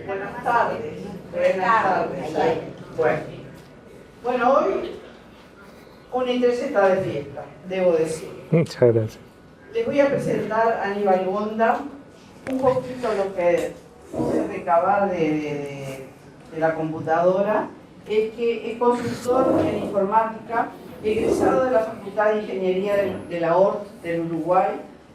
Buenas tardes. Buenas tardes. Bueno, hoy UNI3 está de fiesta, debo decir. Muchas gracias. Les voy a presentar a Aníbal Gonda un poquito lo que pude recabar de la computadora. Es que es consultor en informática, egresado de la Facultad de Ingeniería de la ORT del Uruguay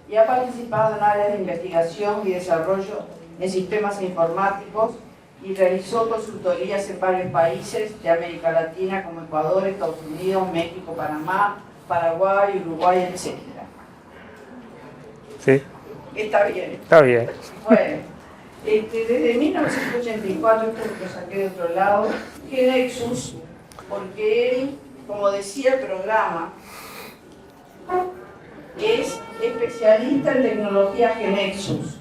y ha participado en áreas de investigación y desarrollo en sistemas informáticos y realizó consultorías en varios países de América Latina como Ecuador, Estados Unidos, México, Panamá, Paraguay, Uruguay, etc. Sí. Está bien. Está bien. Bueno, desde 1984, esto lo saqué de otro lado, GeneXus, porque él, como decía el programa, es especialista en tecnología GeneXus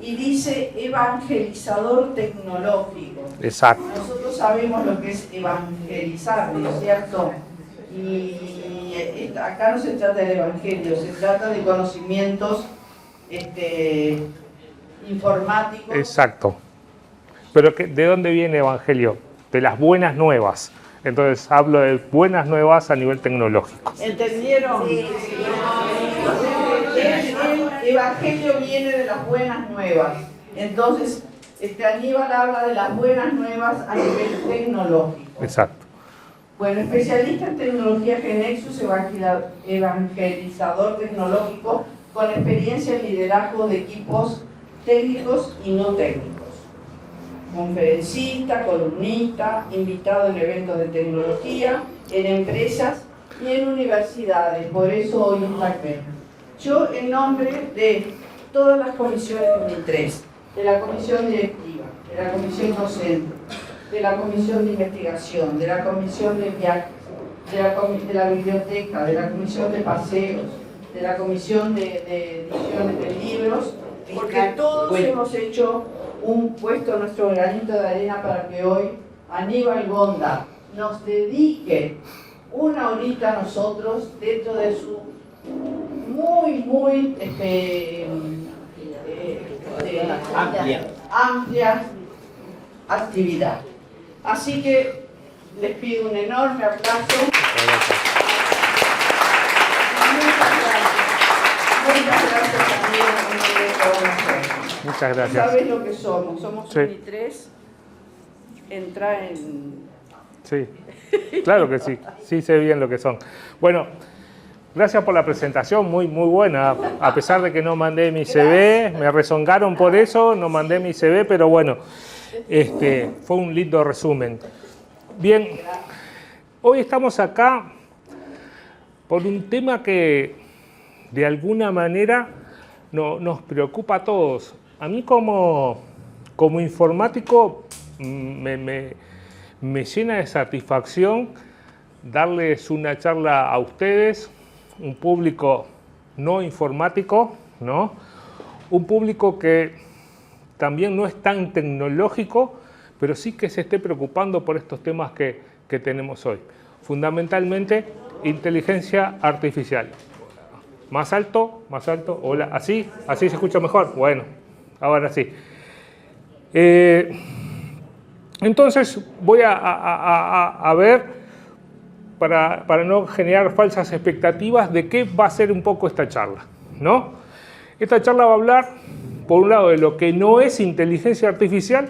y dice evangelizador tecnológico. Exacto. Nosotros sabemos lo que es evangelizar, ¿no es cierto? Y acá no se trata del evangelio, se trata de conocimientos informáticos. Exacto. Pero ¿de dónde viene evangelio? De las buenas nuevas. Entonces hablo de buenas nuevas a nivel tecnológico. ¿Entendieron? Sí. El evangelio viene de las buenas nuevas. Entonces, Aníbal habla de las buenas nuevas a nivel tecnológico. Exacto. Bueno, especialista en tecnología GeneXus, evangelizador tecnológico con experiencia en liderazgo de equipos técnicos y no técnicos. Conferencista, columnista, invitado en eventos de tecnología, en empresas y en universidades. Por eso hoy está aquí. Yo, en nombre de todas las comisiones de UNI3, de la comisión directiva, de la comisión docente, de la comisión de investigación, de la comisión de viajes, de la biblioteca, de la comisión de paseos, de la comisión de ediciones de libros, porque todos hemos puesto nuestro granito de arena para que hoy Aníbal Gonda nos dedique una horita a nosotros dentro de su muy amplia actividad. Así que les pido un enorme aplauso. Muchas gracias también. Muchas gracias. ¿Sabes lo que somos? Somos sí. UNI3. Entra en... Sí, claro que sí. Sí sé bien lo que son. Bueno, gracias por la presentación, muy buena. A pesar de que no mandé mi CV, me rezongaron por eso, no mandé mi CV, pero bueno, fue un lindo resumen. Bien, hoy estamos acá por un tema que de alguna manera nos preocupa a todos. A mí como informático me llena de satisfacción darles una charla a ustedes, un público no informático, ¿no? Un público que también no es tan tecnológico, pero sí que se esté preocupando por estos temas que tenemos hoy. Fundamentalmente, inteligencia artificial. Más alto, hola, ¿así? ¿Así se escucha mejor? Bueno, ahora sí. Entonces voy a ver, para no generar falsas expectativas, de qué va a ser un poco esta charla, ¿no? Esta charla va a hablar, por un lado, de lo que no es inteligencia artificial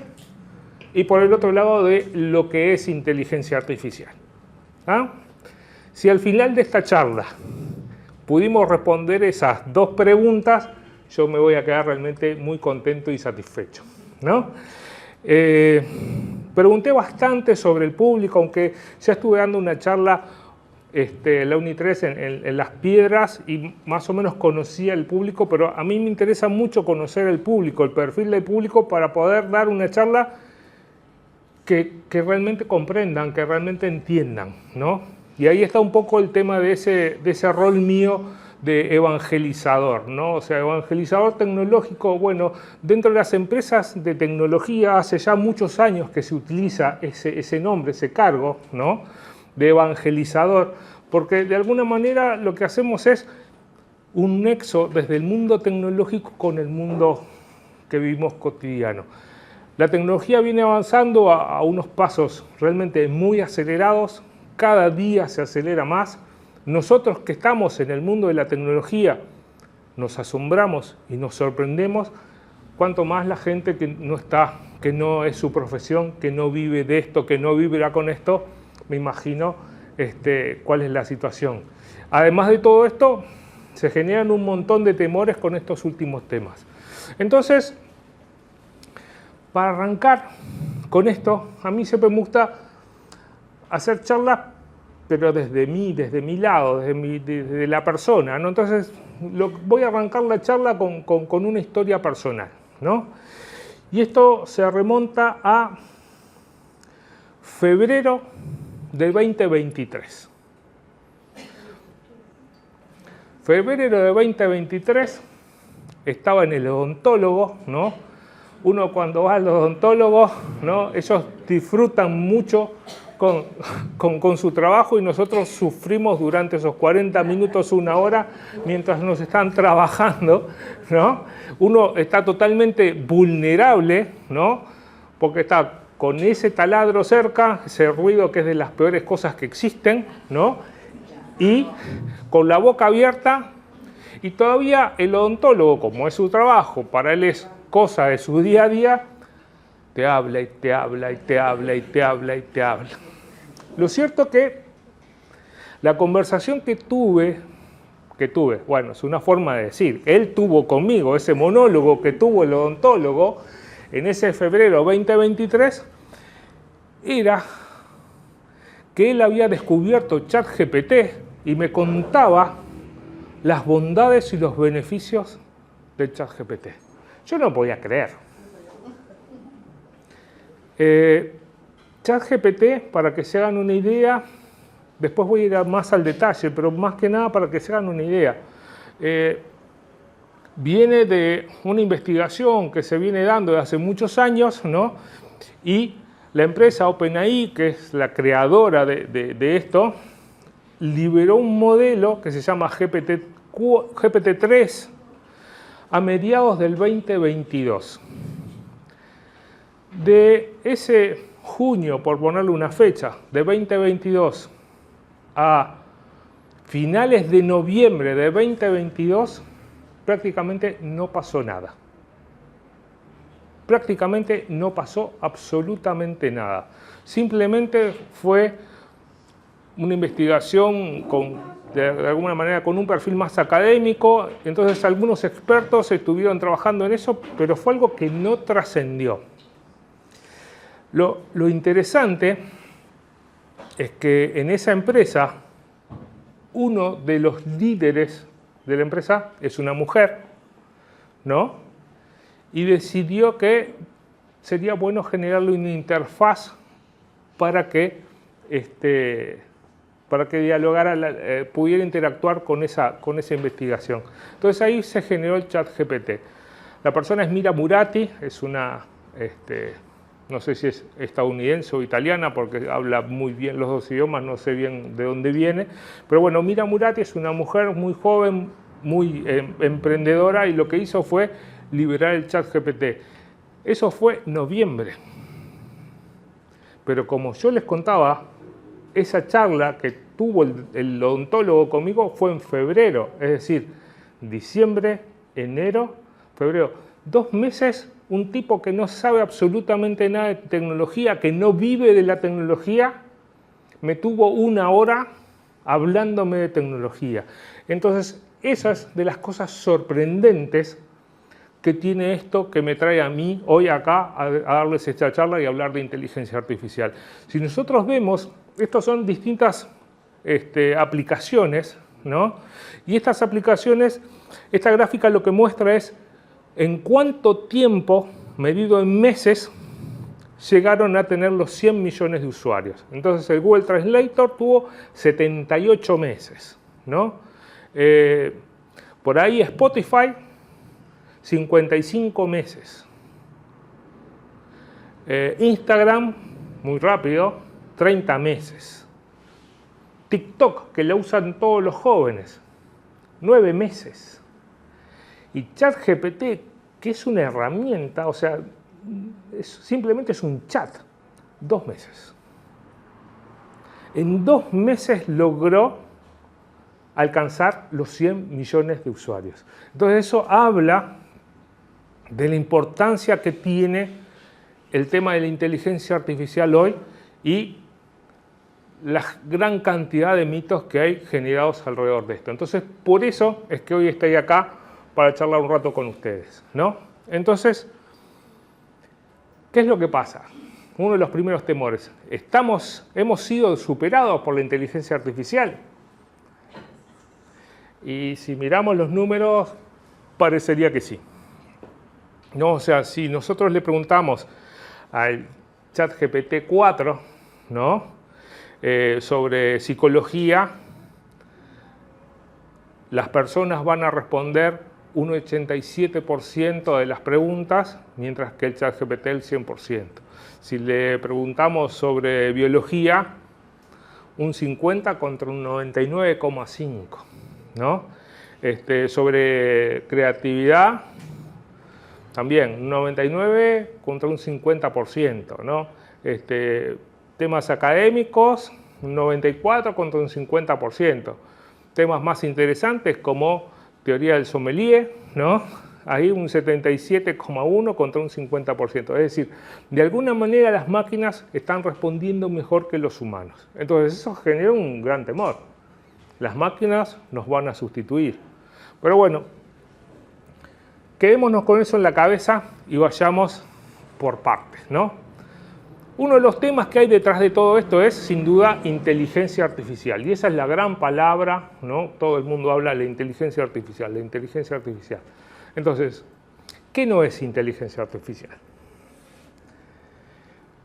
y por el otro lado, de lo que es inteligencia artificial. ¿Ah? Si al final de esta charla pudimos responder esas dos preguntas, yo me voy a quedar realmente muy contento y satisfecho, ¿no? Pregunté bastante sobre el público, aunque ya estuve dando una charla la UNI3 en Las Piedras y más o menos conocía el público, pero a mí me interesa mucho conocer el público, el perfil del público, para poder dar una charla que realmente comprendan, que realmente entiendan, ¿no? Y ahí está un poco el tema de ese rol mío de evangelizador, ¿no? O sea, evangelizador tecnológico. Bueno, dentro de las empresas de tecnología hace ya muchos años que se utiliza ese nombre, ese cargo, ¿no? De evangelizador, porque de alguna manera lo que hacemos es un nexo desde el mundo tecnológico con el mundo que vivimos cotidiano. La tecnología viene avanzando a unos pasos realmente muy acelerados, cada día se acelera más. Nosotros que estamos en el mundo de la tecnología nos asombramos y nos sorprendemos, cuanto más la gente que no está, que no es su profesión, que no vive de esto, que no vibra con esto, me imagino cuál es la situación. Además de todo esto, se generan un montón de temores con estos últimos temas. Entonces, para arrancar con esto, a mí siempre me gusta hacer charlas, pero desde mi lado, desde la persona, ¿no? Entonces, voy a arrancar la charla con una historia personal, ¿no? Y esto se remonta a febrero del 2023. Febrero de 2023, estaba en el odontólogo, ¿no? Uno cuando va al odontólogo, ¿no? Ellos disfrutan mucho con su trabajo y nosotros sufrimos durante esos 40 minutos, una hora, mientras nos están trabajando, ¿no? Uno está totalmente vulnerable, ¿no? Porque está con ese taladro cerca, ese ruido que es de las peores cosas que existen, ¿no? Y con la boca abierta, y todavía el odontólogo, como es su trabajo, para él es cosa de su día a día, te habla y te habla y te habla y te habla y te habla. Lo cierto que la conversación que tuve, bueno, es una forma de decir, él tuvo conmigo, ese monólogo que tuvo el odontólogo en ese febrero 2023, era que él había descubierto ChatGPT y me contaba las bondades y los beneficios de ChatGPT. Yo no podía creer. ChatGPT, para que se hagan una idea, después voy a ir más al detalle, pero más que nada para que se hagan una idea. Viene de una investigación que se viene dando desde hace muchos años, ¿no? Y la empresa OpenAI, que es la creadora de esto, liberó un modelo que se llama GPT-3 a mediados del 2022. De ese junio, por ponerle una fecha, de 2022 a finales de noviembre de 2022, prácticamente no pasó nada. Prácticamente no pasó absolutamente nada. Simplemente fue una investigación de alguna manera con un perfil más académico, entonces algunos expertos estuvieron trabajando en eso, pero fue algo que no trascendió. Lo interesante es que en esa empresa, uno de los líderes de la empresa es una mujer, ¿no? Y decidió que sería bueno generarle una interfaz para que dialogara, pudiera interactuar con esa investigación. Entonces ahí se generó el ChatGPT. La persona es Mira Murati, es una, no sé si es estadounidense o italiana, porque habla muy bien los dos idiomas, no sé bien de dónde viene, pero bueno, Mira Murati es una mujer muy joven, muy emprendedora, y lo que hizo fue liberar el ChatGPT. Eso fue noviembre. Pero como yo les contaba, esa charla que tuvo el odontólogo conmigo fue en febrero, es decir, diciembre, enero, febrero. 2 meses, un tipo que no sabe absolutamente nada de tecnología, que no vive de la tecnología, me tuvo 1 hora hablándome de tecnología. Entonces, esas de las cosas sorprendentes que tiene esto que me trae a mí hoy acá a darles esta charla y hablar de inteligencia artificial. Si nosotros vemos, estas son distintas aplicaciones, ¿no? Y estas aplicaciones, esta gráfica lo que muestra es en cuánto tiempo, medido en meses, llegaron a tener los 100 millones de usuarios. Entonces el Google Translator tuvo 78 meses, ¿no? Por ahí Spotify, 55 meses. Instagram, muy rápido, 30 meses. TikTok, que lo usan todos los jóvenes, 9 meses. Y ChatGPT, que es una herramienta, o sea, simplemente es un chat. 2 meses. En 2 meses logró alcanzar los 100 millones de usuarios. Entonces eso habla de la importancia que tiene el tema de la inteligencia artificial hoy y la gran cantidad de mitos que hay generados alrededor de esto. Entonces, por eso es que hoy estoy acá para charlar un rato con ustedes, ¿no? Entonces, ¿qué es lo que pasa? Uno de los primeros temores. ¿Hemos sido superados por la inteligencia artificial? Y si miramos los números, parecería que sí. No, o sea, si nosotros le preguntamos al ChatGPT 4, ¿no? Sobre psicología, las personas van a responder un 87% de las preguntas, mientras que el ChatGPT el 100%. Si le preguntamos sobre biología, un 50 contra un 99,5, ¿no? Sobre creatividad, también un 99 contra un 50%, ¿no? Temas académicos, un 94 contra un 50%. Temas más interesantes como teoría del sommelier, ¿no? Ahí un 77,1 contra un 50%. Es decir, de alguna manera las máquinas están respondiendo mejor que los humanos. Entonces eso genera un gran temor. Las máquinas nos van a sustituir. Pero bueno, quedémonos con eso en la cabeza y vayamos por partes, ¿no? Uno de los temas que hay detrás de todo esto es, sin duda, inteligencia artificial. Y esa es la gran palabra, ¿no? Todo el mundo habla de la inteligencia artificial, la inteligencia artificial. Entonces, ¿qué no es inteligencia artificial?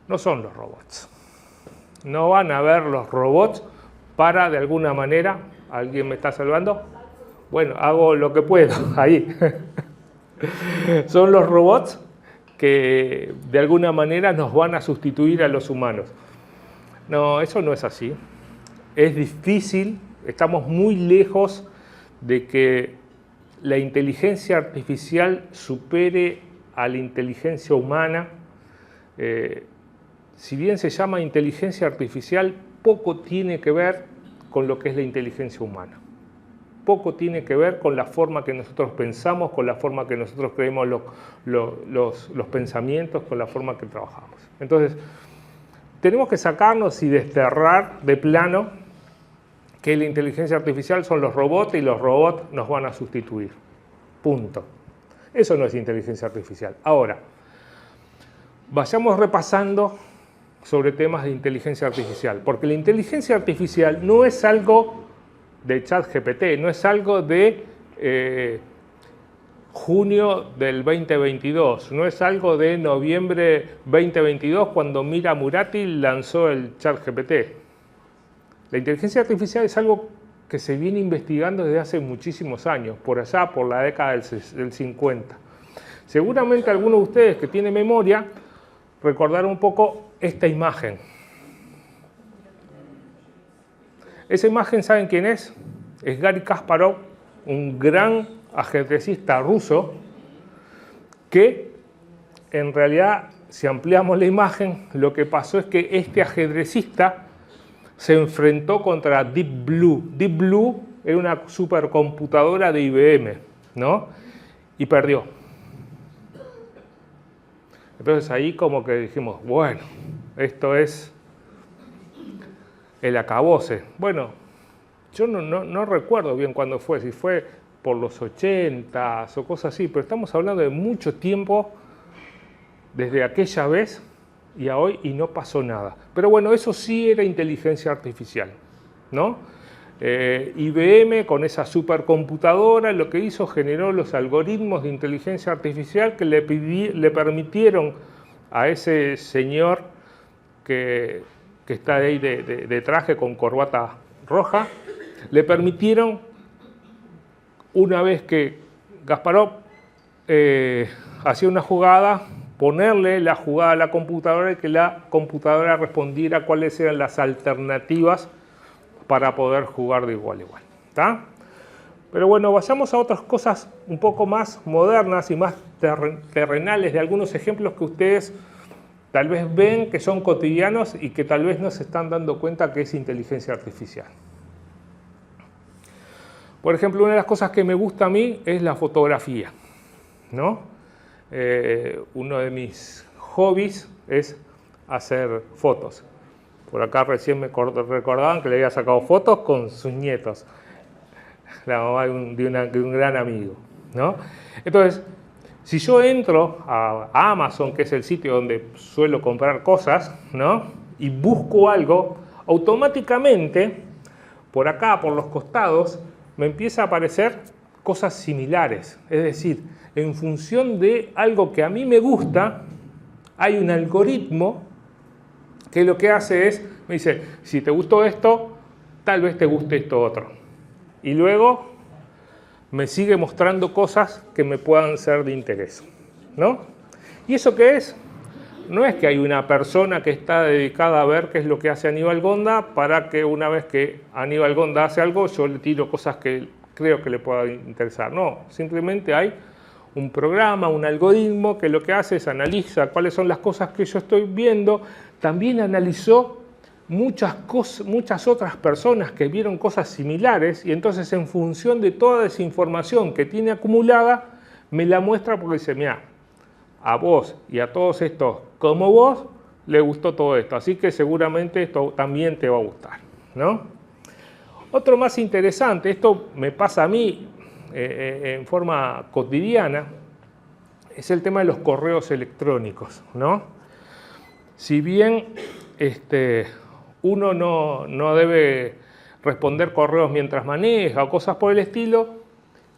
No son los robots. No van a ver los robots para, de alguna manera, ¿alguien me está salvando? Bueno, hago lo que puedo, ahí. Son los robots que de alguna manera nos van a sustituir a los humanos. No, eso no es así. Es difícil, estamos muy lejos de que la inteligencia artificial supere a la inteligencia humana. Si bien se llama inteligencia artificial, poco tiene que ver con lo que es la inteligencia humana. Poco tiene que ver con la forma que nosotros pensamos, con la forma que nosotros creemos los pensamientos, con la forma que trabajamos. Entonces, tenemos que sacarnos y desterrar de plano que la inteligencia artificial son los robots y los robots nos van a sustituir. Punto. Eso no es inteligencia artificial. Ahora, vayamos repasando sobre temas de inteligencia artificial, porque la inteligencia artificial no es algo de ChatGPT, no es algo de junio del 2022, no es algo de noviembre 2022 cuando Mira Murati lanzó el ChatGPT. La inteligencia artificial es algo que se viene investigando desde hace muchísimos años, por allá, por la década del 50. Seguramente algunos de ustedes que tienen memoria recordarán un poco esta imagen. Esa imagen, ¿saben quién es? Es Garry Kasparov, un gran ajedrecista ruso que, en realidad, si ampliamos la imagen, lo que pasó es que este ajedrecista se enfrentó contra Deep Blue. Deep Blue era una supercomputadora de IBM, ¿no? Y perdió. Entonces ahí como que dijimos, bueno, esto es el acabose. Bueno, yo no recuerdo bien cuándo fue, si fue por los 80 o cosas así, pero estamos hablando de mucho tiempo desde aquella vez y a hoy y no pasó nada. Pero bueno, eso sí era inteligencia artificial, ¿no? IBM con esa supercomputadora lo que hizo, generó los algoritmos de inteligencia artificial que le permitieron a ese señor que está ahí de traje con corbata roja, le permitieron, una vez que Kasparov hacía una jugada, ponerle la jugada a la computadora y que la computadora respondiera cuáles eran las alternativas para poder jugar de igual a igual. ¿Está? Pero bueno, vayamos a otras cosas un poco más modernas y más terrenales, de algunos ejemplos que ustedes tal vez ven que son cotidianos y que tal vez no se están dando cuenta que es inteligencia artificial. Por ejemplo, una de las cosas que me gusta a mí es la fotografía, ¿no? Uno de mis hobbies es hacer fotos. Por acá recién me recordaban que le había sacado fotos con sus nietos, la mamá de un gran amigo, ¿no? Entonces, si yo entro a Amazon, que es el sitio donde suelo comprar cosas, ¿no? Y busco algo, automáticamente, por acá, por los costados, me empieza a aparecer cosas similares. Es decir, en función de algo que a mí me gusta, hay un algoritmo que lo que hace es, me dice, si te gustó esto, tal vez te guste esto otro. Y luego me sigue mostrando cosas que me puedan ser de interés, ¿no? ¿Y eso qué es? No es que hay una persona que está dedicada a ver qué es lo que hace Aníbal Gonda para que una vez que Aníbal Gonda hace algo, yo le tiro cosas que creo que le puedan interesar. No, simplemente hay un programa, un algoritmo que lo que hace es analiza cuáles son las cosas que yo estoy viendo. También analizó muchas otras personas que vieron cosas similares y entonces en función de toda esa información que tiene acumulada, me la muestra porque dice, mira, a vos y a todos estos como vos, le gustó todo esto, así que seguramente esto también te va a gustar, ¿no? Otro más interesante, esto me pasa a mí en forma cotidiana, es el tema de los correos electrónicos, ¿no? Si bien uno no debe responder correos mientras maneja o cosas por el estilo,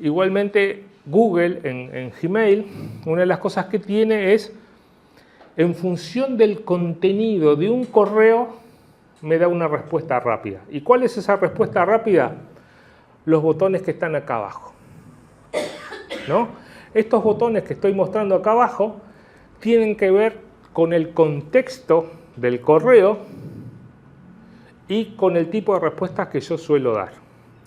igualmente Google en Gmail, una de las cosas que tiene es, en función del contenido de un correo, me da una respuesta rápida. ¿Y cuál es esa respuesta rápida? Los botones que están acá abajo, ¿no? Estos botones que estoy mostrando acá abajo tienen que ver con el contexto del correo y con el tipo de respuestas que yo suelo dar.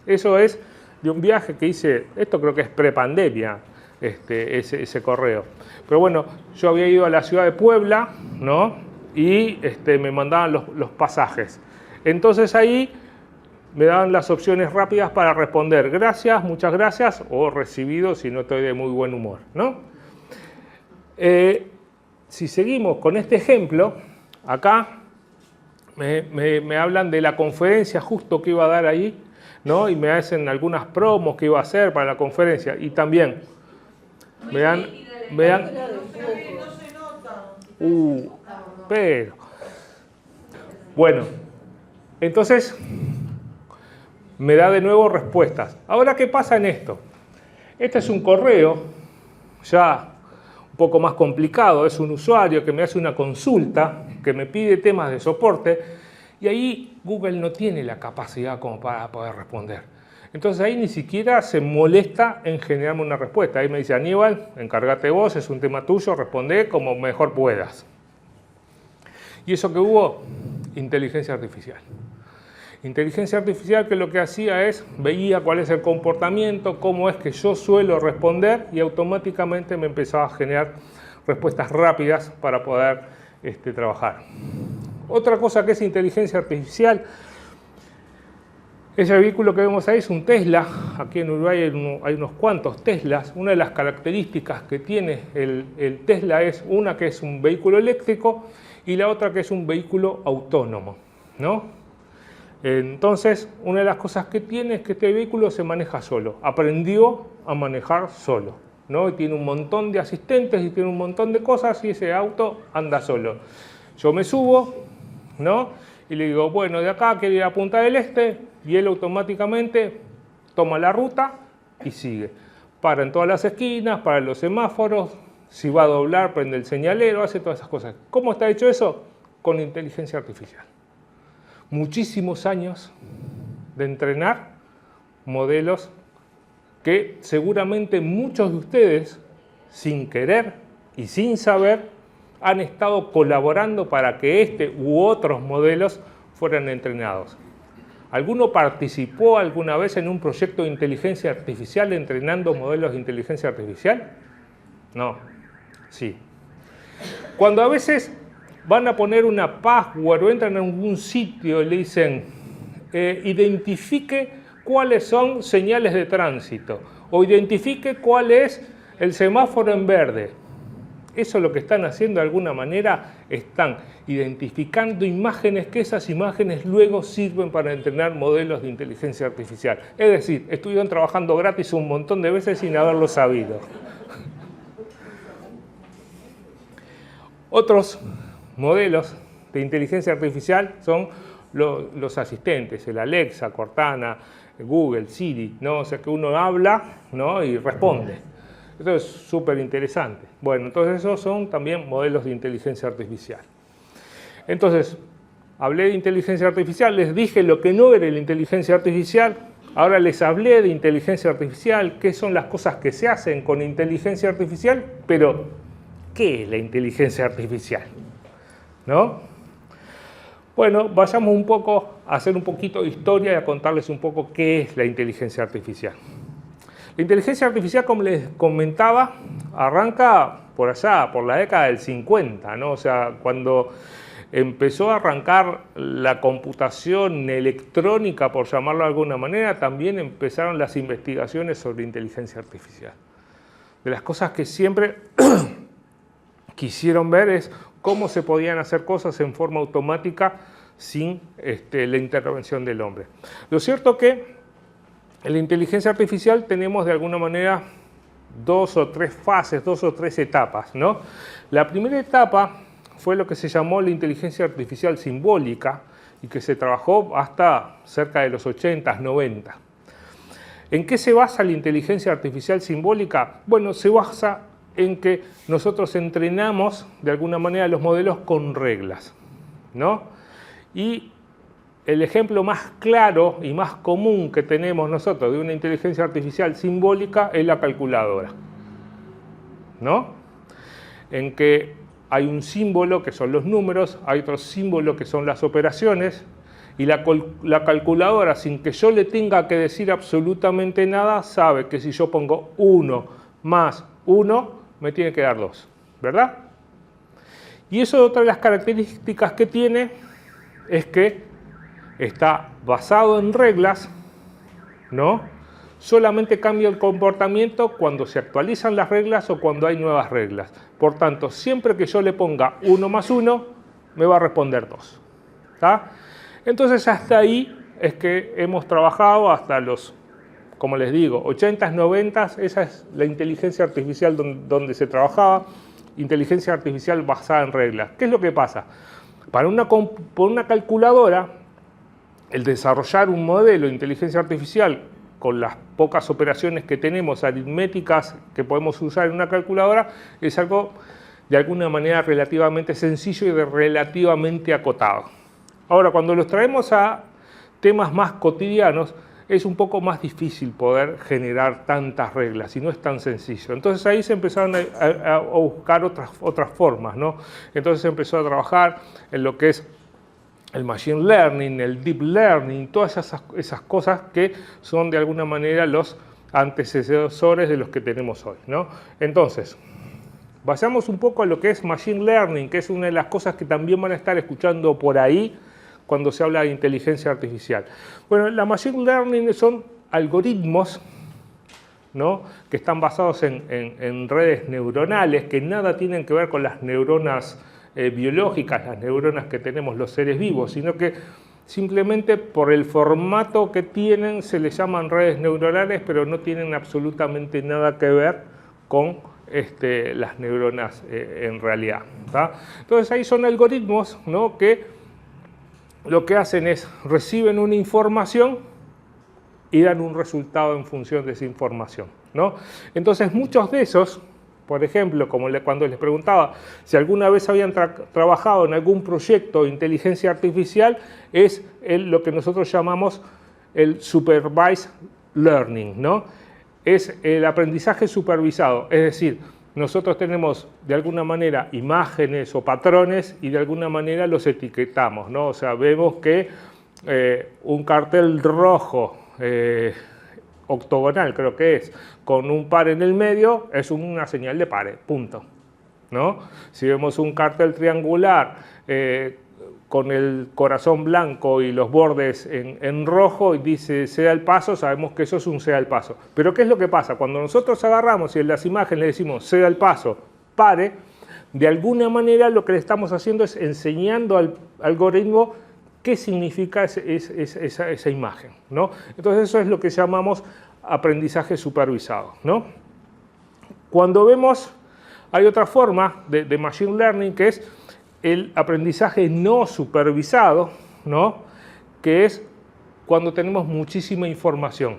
Eso es de un viaje que hice, esto creo que es prepandemia, ese correo. Pero bueno, yo había ido a la ciudad de Puebla, ¿no? Y me mandaban los pasajes. Entonces ahí me daban las opciones rápidas para responder gracias, muchas gracias, o recibido si no estoy de muy buen humor, ¿no? Si seguimos con este ejemplo, acá me hablan de la conferencia justo que iba a dar ahí, ¿no? Y me hacen algunas promos que iba a hacer para la conferencia. Y también me dan pero bueno, entonces me da de nuevo respuestas. Ahora, ¿qué pasa en esto? Este es un correo ya un poco más complicado, es un usuario que me hace una consulta, que me pide temas de soporte, y ahí Google no tiene la capacidad como para poder responder. Entonces ahí ni siquiera se molesta en generarme una respuesta. Ahí me dice, Aníbal, encárgate vos, es un tema tuyo, responde como mejor puedas. ¿Y eso que hubo? Inteligencia artificial. Inteligencia artificial que lo que hacía es, veía cuál es el comportamiento, cómo es que yo suelo responder y automáticamente me empezaba a generar respuestas rápidas para poder trabajar. Otra cosa que es inteligencia artificial, ese vehículo que vemos ahí es un Tesla. Aquí en Uruguay hay unos cuantos Teslas. Una de las características que tiene el Tesla es una que es un vehículo eléctrico y la otra que es un vehículo autónomo, ¿no? Entonces, una de las cosas que tiene es que este vehículo se maneja solo. Aprendió a manejar solo, ¿no? Y tiene un montón de asistentes y tiene un montón de cosas y ese auto anda solo. Yo me subo, ¿no? Y le digo, bueno, de acá quiero ir a Punta del Este, y él automáticamente toma la ruta y sigue. Para en todas las esquinas, para los semáforos, si va a doblar, prende el señalero, hace todas esas cosas. ¿Cómo está hecho eso? Con inteligencia artificial. Muchísimos años de entrenar modelos que seguramente muchos de ustedes, sin querer y sin saber, han estado colaborando para que este u otros modelos fueran entrenados. ¿Alguno participó alguna vez en un proyecto de inteligencia artificial entrenando modelos de inteligencia artificial? No, sí. Cuando a veces van a poner una password o entran en algún sitio y le dicen identifique cuáles son señales de tránsito o identifique cuál es el semáforo en verde. Eso es lo que están haciendo de alguna manera, están identificando imágenes que esas imágenes luego sirven para entrenar modelos de inteligencia artificial. Es decir, estuvieron trabajando gratis un montón de veces sin haberlo sabido. Otros modelos de inteligencia artificial son los asistentes, el Alexa, Cortana, Google, Siri, ¿no? O sea que uno habla, ¿no? Y responde. Eso es súper interesante. Bueno, entonces esos son también modelos de inteligencia artificial. Entonces, hablé de inteligencia artificial, les dije lo que no era la inteligencia artificial, ahora les hablé de inteligencia artificial, qué son las cosas que se hacen con inteligencia artificial, pero ¿qué es la inteligencia artificial? ¿No? Bueno, vayamos un poco a hacer un poquito de historia y a contarles un poco qué es la inteligencia artificial. La inteligencia artificial, como les comentaba, arranca por allá, por la década del 50, ¿no? O sea, cuando empezó a arrancar la computación electrónica, por llamarlo de alguna manera, también empezaron las investigaciones sobre inteligencia artificial. De las cosas que siempre quisieron ver es cómo se podían hacer cosas en forma automática sin la intervención del hombre. Lo cierto que en la inteligencia artificial tenemos de alguna manera dos o tres fases, dos o tres etapas, ¿no? La primera etapa fue lo que se llamó la inteligencia artificial simbólica y que se trabajó hasta cerca de los 80s, 90. ¿En qué se basa la inteligencia artificial simbólica? Bueno, se basa en que nosotros entrenamos de alguna manera los modelos con reglas, ¿no? Y el ejemplo más claro y más común que tenemos nosotros de una inteligencia artificial simbólica es la calculadora, ¿no? En que hay un símbolo que son los números, hay otro símbolo que son las operaciones, y la calculadora, sin que yo le tenga que decir absolutamente nada, sabe que si yo pongo 1 más 1, me tiene que dar 2, ¿verdad? Y eso, otra de las características que tiene es que está basado en reglas, ¿no? Solamente cambia el comportamiento cuando se actualizan las reglas o cuando hay nuevas reglas. Por tanto, siempre que yo le ponga 1 más 1, me va a responder 2. ¿Está? Entonces, hasta ahí es que hemos trabajado hasta los, como les digo, 80s, 90s. Esa es la inteligencia artificial donde se trabajaba, inteligencia artificial basada en reglas. ¿Qué es lo que pasa? Por una calculadora, el desarrollar un modelo de inteligencia artificial con las pocas operaciones que tenemos aritméticas que podemos usar en una calculadora es algo de alguna manera relativamente sencillo y relativamente acotado. Ahora, cuando los traemos a temas más cotidianos, es un poco más difícil poder generar tantas reglas y no es tan sencillo. Entonces ahí se empezaron a buscar otras formas, ¿no? Entonces se empezó a trabajar en lo que es el machine learning, el deep learning, todas esas cosas que son de alguna manera los antecesores de los que tenemos hoy, ¿no? Entonces, vayamos un poco a lo que es machine learning, que es una de las cosas que también van a estar escuchando por ahí cuando se habla de inteligencia artificial. Bueno, la machine learning son algoritmos, ¿no?, que están basados en redes neuronales, que nada tienen que ver con las neuronas biológicas, las neuronas que tenemos los seres vivos, sino que simplemente por el formato que tienen se les llaman redes neuronales, pero no tienen absolutamente nada que ver con las neuronas en realidad, ¿tá? Entonces ahí son algoritmos, ¿no?, que lo que hacen es reciben una información y dan un resultado en función de esa información, ¿no? Entonces muchos de esos, por ejemplo, como cuando les preguntaba si alguna vez habían trabajado en algún proyecto de inteligencia artificial, es lo que nosotros llamamos el supervised learning, ¿no? Es el aprendizaje supervisado, es decir, nosotros tenemos de alguna manera imágenes o patrones y de alguna manera los etiquetamos, ¿no? O sea, vemos que un cartel rojo octogonal, creo que es, con un par en el medio, es una señal de pare, punto. ¿no? Si vemos un cartel triangular con el corazón blanco y los bordes en rojo y dice ceda el paso, sabemos que eso es un ceda el paso. Pero ¿qué es lo que pasa? Cuando nosotros agarramos y en las imágenes le decimos ceda el paso, pare, de alguna manera lo que le estamos haciendo es enseñando al algoritmo qué significa esa imagen, ¿no? Entonces eso es lo que llamamos aprendizaje supervisado, ¿no? Cuando vemos, hay otra forma de Machine Learning que es el aprendizaje no supervisado, ¿no? Que es cuando tenemos muchísima información.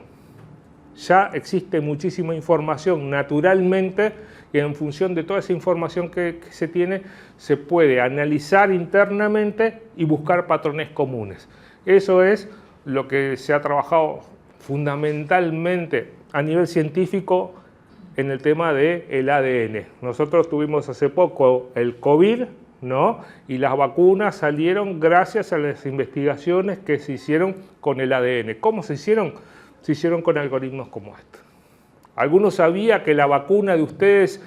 Ya existe muchísima información naturalmente y en función de toda esa información que se tiene, se puede analizar internamente y buscar patrones comunes. Eso es lo que se ha trabajado fundamentalmente a nivel científico en el tema del ADN. Nosotros tuvimos hace poco el COVID, ¿no? Y las vacunas salieron gracias a las investigaciones que se hicieron con el ADN. ¿Cómo se hicieron? Se hicieron con algoritmos como este. ¿Alguno sabía que la vacuna de ustedes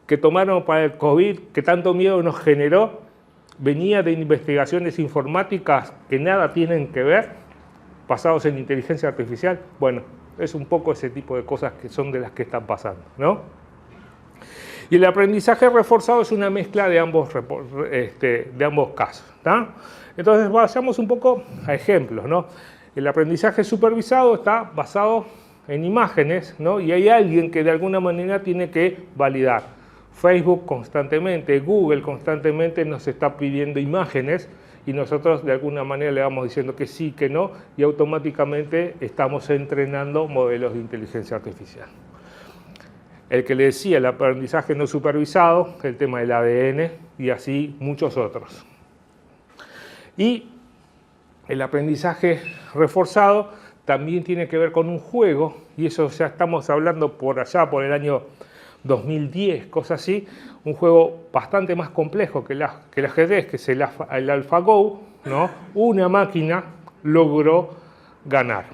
que tomaron para el COVID, que tanto miedo nos generó, venía de investigaciones informáticas que nada tienen que ver, basados en inteligencia artificial? Bueno, es un poco ese tipo de cosas que son de las que están pasando, ¿no? Y el aprendizaje reforzado es una mezcla de ambos casos, ¿tá? Entonces vayamos un poco a ejemplos, ¿no? El aprendizaje supervisado está basado en imágenes, ¿no? Y hay alguien que de alguna manera tiene que validar. Facebook constantemente, Google constantemente nos está pidiendo imágenes y nosotros de alguna manera le vamos diciendo que sí, que no, y automáticamente estamos entrenando modelos de inteligencia artificial. El que le decía el aprendizaje no supervisado, el tema del ADN y así muchos otros. Y el aprendizaje reforzado también tiene que ver con un juego, y eso ya estamos hablando por allá, por el año 2010, cosas así, un juego bastante más complejo que el ajedrez, que es el AlphaGo, ¿no? Una máquina logró ganar,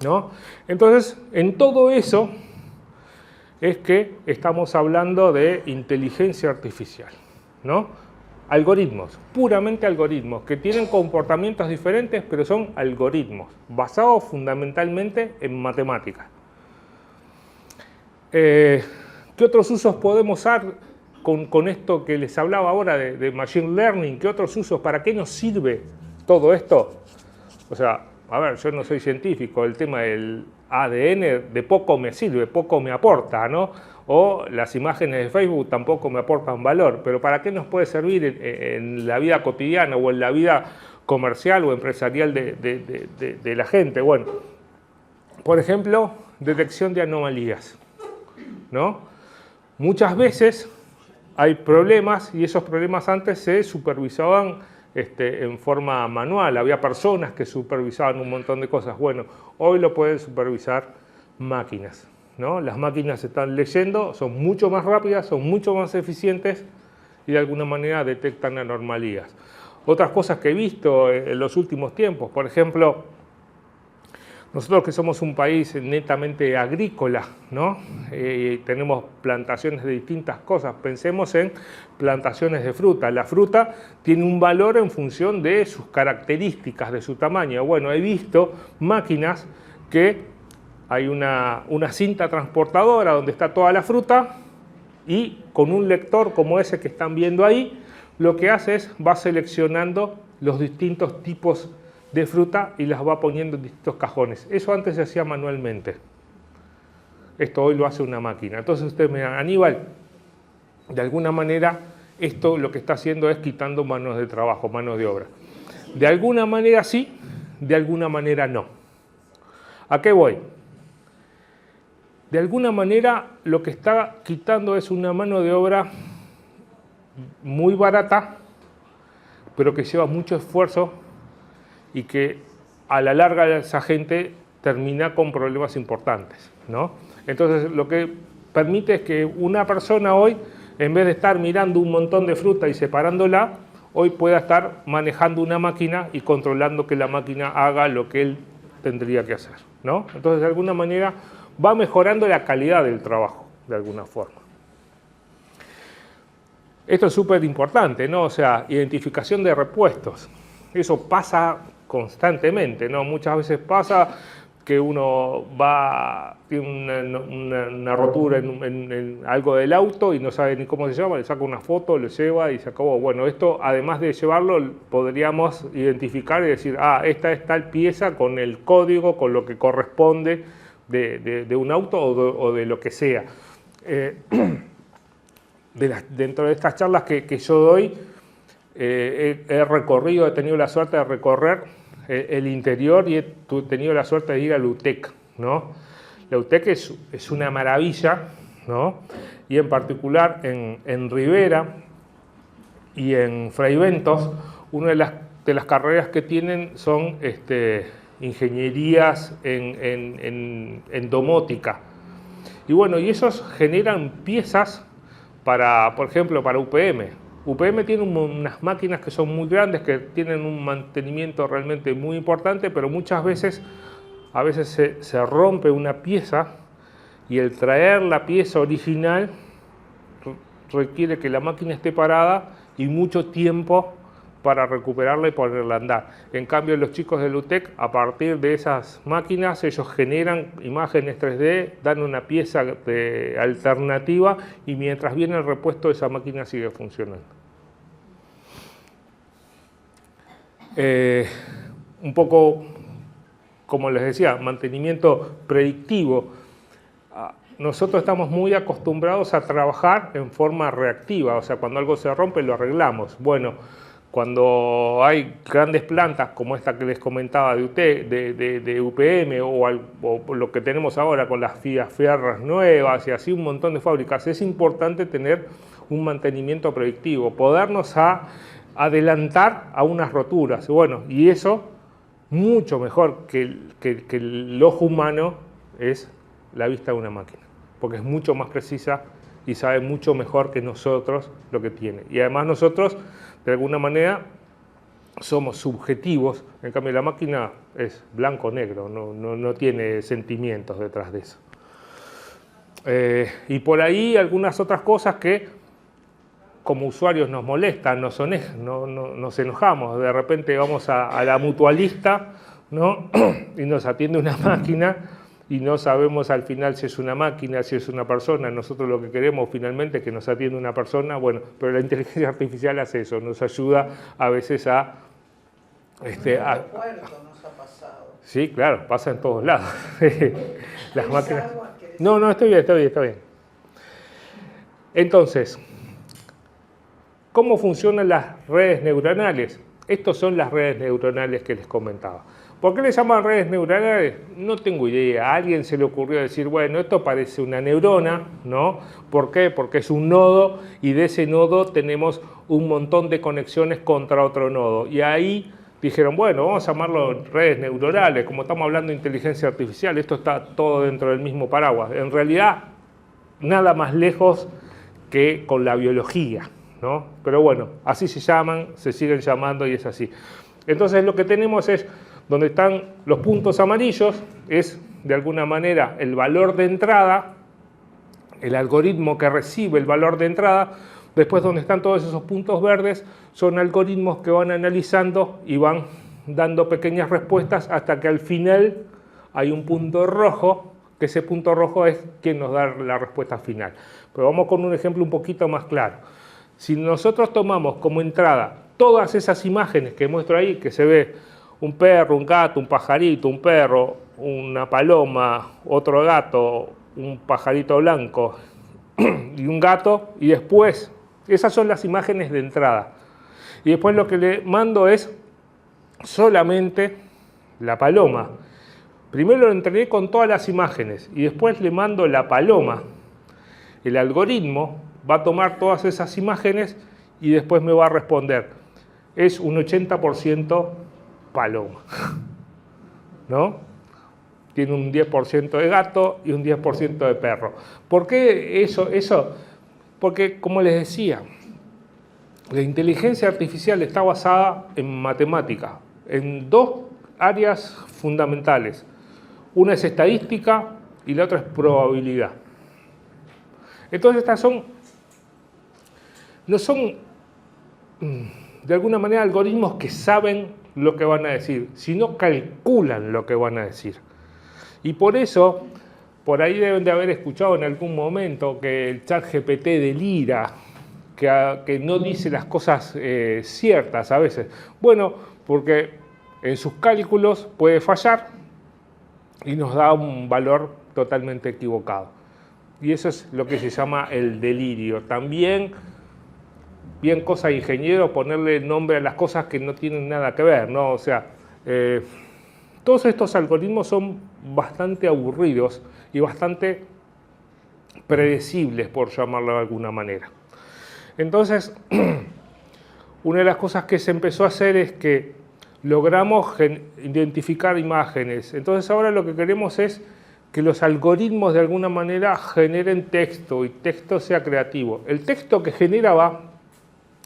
¿no? Entonces, en todo eso es que estamos hablando de inteligencia artificial, ¿no? Algoritmos, puramente algoritmos, que tienen comportamientos diferentes, pero son algoritmos, basados fundamentalmente en matemáticas. ¿Qué otros usos podemos dar con esto que les hablaba ahora de Machine Learning? ¿Qué otros usos? ¿Para qué nos sirve todo esto? O sea, a ver, yo no soy científico, el tema del ADN de poco me sirve, poco me aporta, ¿no? O las imágenes de Facebook tampoco me aportan valor, pero ¿para qué nos puede servir en la vida cotidiana o en la vida comercial o empresarial de la gente? Bueno, por ejemplo, detección de anomalías, ¿no? Muchas veces hay problemas y esos problemas antes se supervisaban en forma manual, había personas que supervisaban un montón de cosas. Bueno, hoy lo pueden supervisar máquinas, ¿no? Las máquinas están leyendo, son mucho más rápidas, son mucho más eficientes y de alguna manera detectan anomalías. Otras cosas que he visto en los últimos tiempos, por ejemplo, nosotros que somos un país netamente agrícola, ¿no? Tenemos plantaciones de distintas cosas. Pensemos en plantaciones de fruta. La fruta tiene un valor en función de sus características, de su tamaño. Bueno, he visto máquinas que hay una cinta transportadora donde está toda la fruta y con un lector como ese que están viendo ahí, lo que hace es va seleccionando los distintos tipos de fruta y las va poniendo en distintos cajones. Eso antes se hacía manualmente. Esto hoy lo hace una máquina. Entonces ustedes me dirán, Aníbal, de alguna manera esto lo que está haciendo es quitando manos de trabajo, manos de obra. De alguna manera sí, de alguna manera no. ¿A qué voy? De alguna manera lo que está quitando es una mano de obra muy barata, pero que lleva mucho esfuerzo y que a la larga esa gente termina con problemas importantes, ¿no? Entonces lo que permite es que una persona hoy, en vez de estar mirando un montón de fruta y separándola, hoy pueda estar manejando una máquina y controlando que la máquina haga lo que él tendría que hacer, ¿no? Entonces de alguna manera va mejorando la calidad del trabajo, de alguna forma. Esto es súper importante, ¿no? O sea, identificación de repuestos. Eso pasa constantemente, ¿no? Muchas veces pasa que uno tiene una rotura en algo del auto y no sabe ni cómo se llama, le saca una foto, lo lleva y se acabó. Bueno, esto además de llevarlo, podríamos identificar y decir, esta es tal pieza con el código, con lo que corresponde de un auto o de lo que sea. Dentro de estas charlas que yo doy, he tenido la suerte de recorrer el interior y he tenido la suerte de ir a la UTEC, ¿no? La UTEC es una maravilla, ¿no? Y en particular en Rivera y en Fraiventos, una de las carreras que tienen son ingenierías en domótica. Y bueno, y esos generan piezas por ejemplo, para UPM. UPM tiene unas máquinas que son muy grandes, que tienen un mantenimiento realmente muy importante, pero muchas veces, se rompe una pieza y el traer la pieza original requiere que la máquina esté parada y mucho tiempo para recuperarla y ponerla a andar. En cambio, los chicos de UTEC, a partir de esas máquinas, ellos generan imágenes 3D, dan una pieza alternativa y mientras viene el repuesto, esa máquina sigue funcionando. Un poco, como les decía, mantenimiento predictivo. Nosotros estamos muy acostumbrados a trabajar en forma reactiva, o sea, cuando algo se rompe lo arreglamos. Bueno, cuando hay grandes plantas como esta que les comentaba de UPM o lo que tenemos ahora con las Fiat nuevas y así un montón de fábricas, es importante tener un mantenimiento predictivo, podernos adelantar a unas roturas. Bueno, y eso mucho mejor que el ojo humano es la vista de una máquina, porque es mucho más precisa y sabe mucho mejor que nosotros lo que tiene. Y además nosotros, de alguna manera, somos subjetivos, en cambio la máquina es blanco-negro, no tiene sentimientos detrás de eso. Y por ahí algunas otras cosas que como usuarios nos molestan, nos enojamos, de repente vamos a la mutualista, ¿no? Y nos atiende una máquina y no sabemos al final si es una máquina, si es una persona. Nosotros lo que queremos finalmente es que nos atienda una persona, bueno, pero la inteligencia artificial hace eso, nos ayuda a veces a... en el aeropuerto nos ha pasado. Sí, claro, pasa en todos lados. Las máquinas... No, estoy bien. Entonces, ¿cómo funcionan las redes neuronales? Estas son las redes neuronales que les comentaba. ¿Por qué le llaman redes neuronales? No tengo idea. A alguien se le ocurrió decir, bueno, esto parece una neurona, ¿no? ¿Por qué? Porque es un nodo y de ese nodo tenemos un montón de conexiones contra otro nodo. Y ahí dijeron, bueno, vamos a llamarlo redes neuronales, como estamos hablando de inteligencia artificial, esto está todo dentro del mismo paraguas. En realidad, nada más lejos que con la biología, ¿no? Pero bueno, así se llaman, se siguen llamando y es así. Entonces lo que tenemos es, donde están los puntos amarillos, es de alguna manera el valor de entrada, el algoritmo que recibe el valor de entrada. Después donde están todos esos puntos verdes son algoritmos que van analizando y van dando pequeñas respuestas hasta que al final hay un punto rojo, que ese punto rojo es quien nos da la respuesta final. Pero vamos con un ejemplo un poquito más claro. Si nosotros tomamos como entrada todas esas imágenes que muestro ahí, que se ve un perro, un gato, un pajarito, un perro, una paloma, otro gato, un pajarito blanco y un gato, y después, esas son las imágenes de entrada. Y después lo que le mando es solamente la paloma. Primero lo entrené con todas las imágenes y después le mando la paloma. El algoritmo va a tomar todas esas imágenes y después me va a responder. Es un 80% paloma, ¿no? Tiene un 10% de gato y un 10% de perro. ¿Por qué eso? Porque, como les decía, la inteligencia artificial está basada en matemática, en dos áreas fundamentales. Una es estadística y la otra es probabilidad. Entonces estas son no son, de alguna manera, algoritmos que saben lo que van a decir, sino calculan lo que van a decir. Y por eso, por ahí deben de haber escuchado en algún momento que el ChatGPT delira, que no dice las cosas ciertas a veces. Bueno, porque en sus cálculos puede fallar y nos da un valor totalmente equivocado. Y eso es lo que se llama el delirio. También, bien cosa de ingeniero, ponerle nombre a las cosas que no tienen nada que ver, ¿no? O sea, todos estos algoritmos son bastante aburridos y bastante predecibles, por llamarlo de alguna manera. Entonces, una de las cosas que se empezó a hacer es que logramos identificar imágenes. Entonces ahora lo que queremos es que los algoritmos de alguna manera generen texto y texto sea creativo. El texto que generaba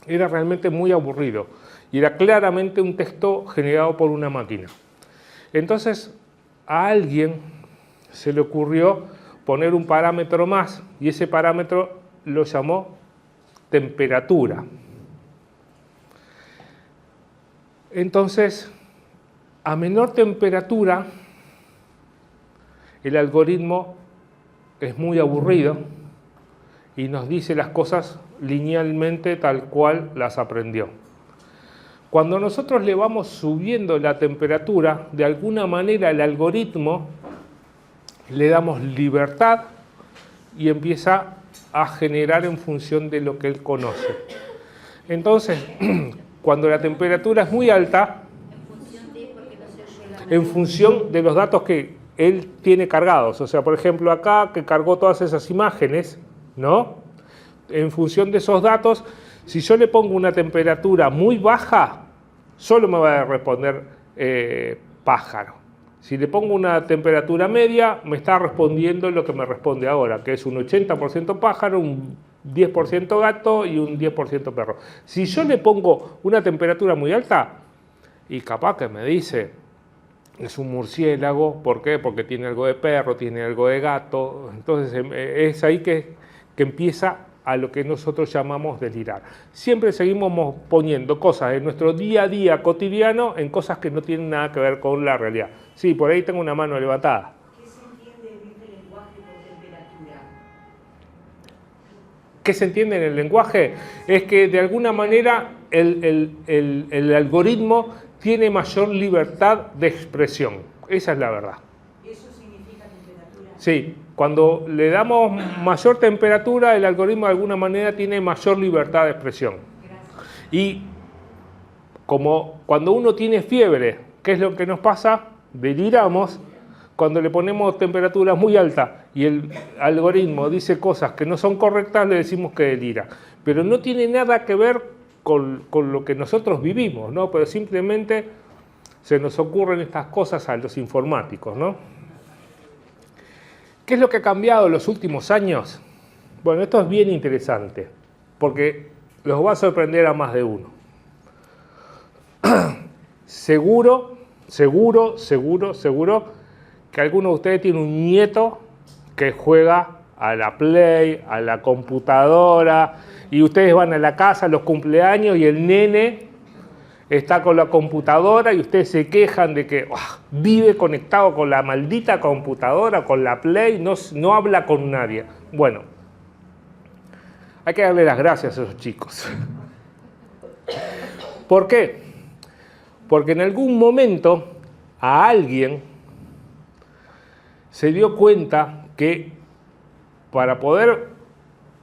era realmente muy aburrido y era claramente un texto generado por una máquina. Entonces a alguien se le ocurrió poner un parámetro más y ese parámetro lo llamó temperatura. Entonces, a menor temperatura, el algoritmo es muy aburrido y nos dice las cosas linealmente tal cual las aprendió. Cuando nosotros le vamos subiendo la temperatura, de alguna manera el algoritmo le damos libertad y empieza a generar en función de lo que él conoce. Entonces, cuando la temperatura es muy alta, en función de los datos que él tiene cargados, o sea, por ejemplo acá que cargó todas esas imágenes, ¿no? En función de esos datos, si yo le pongo una temperatura muy baja, solo me va a responder pájaro. Si le pongo una temperatura media, me está respondiendo lo que me responde ahora, que es un 80% pájaro, un 10% gato y un 10% perro. Si yo le pongo una temperatura muy alta, y capaz que me dice, es un murciélago, ¿por qué? Porque tiene algo de perro, tiene algo de gato. Entonces es ahí que empieza a lo que nosotros llamamos delirar. Siempre seguimos poniendo cosas de nuestro día a día cotidiano en cosas que no tienen nada que ver con la realidad. Sí, por ahí tengo una mano levantada. ¿Qué se entiende en este lenguaje por temperatura? ¿Qué se entiende en el lenguaje? Es que de alguna manera el algoritmo tiene mayor libertad de expresión. Esa es la verdad. ¿Eso significa temperatura? Sí, cuando le damos mayor temperatura, el algoritmo de alguna manera tiene mayor libertad de expresión. Gracias. Y como cuando uno tiene fiebre, ¿qué es lo que nos pasa? Deliramos. Cuando le ponemos temperatura muy alta y el algoritmo dice cosas que no son correctas, le decimos que delira. Pero no tiene nada que ver con lo que nosotros vivimos, ¿no? Pero simplemente se nos ocurren estas cosas a los informáticos, ¿no? ¿Qué es lo que ha cambiado en los últimos años? Bueno, esto es bien interesante, porque los va a sorprender a más de uno. Seguro que alguno de ustedes tiene un nieto que juega a la Play, a la computadora, y ustedes van a la casa a los cumpleaños y el nene está con la computadora y ustedes se quejan de que vive conectado con la maldita computadora, con la Play, no habla con nadie. Bueno, hay que darle las gracias a esos chicos. ¿Por qué? Porque en algún momento a alguien se dio cuenta que para poder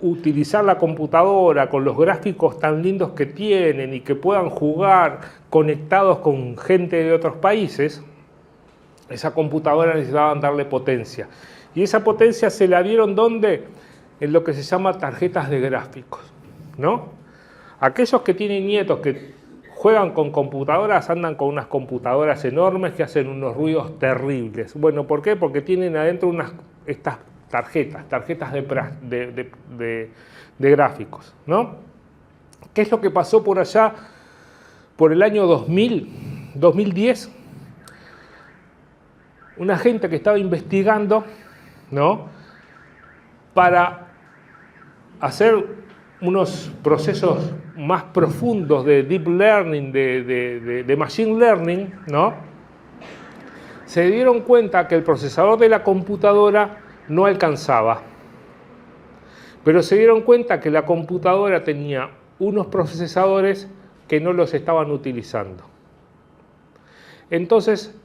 utilizar la computadora con los gráficos tan lindos que tienen y que puedan jugar conectados con gente de otros países, esa computadora necesitaban darle potencia. Y esa potencia se la dieron ¿dónde? En lo que se llama tarjetas de gráficos, ¿no? Aquellos que tienen nietos que juegan con computadoras, andan con unas computadoras enormes que hacen unos ruidos terribles. Bueno, ¿por qué? Porque tienen adentro estas tarjetas de gráficos, ¿no? ¿Qué es lo que pasó por allá, por el año 2010? Una gente que estaba investigando, ¿no? Para hacer unos procesos más profundos de deep learning, de machine learning, ¿no? Se dieron cuenta que el procesador de la computadora no alcanzaba. Pero se dieron cuenta que la computadora tenía unos procesadores que no los estaban utilizando. Entonces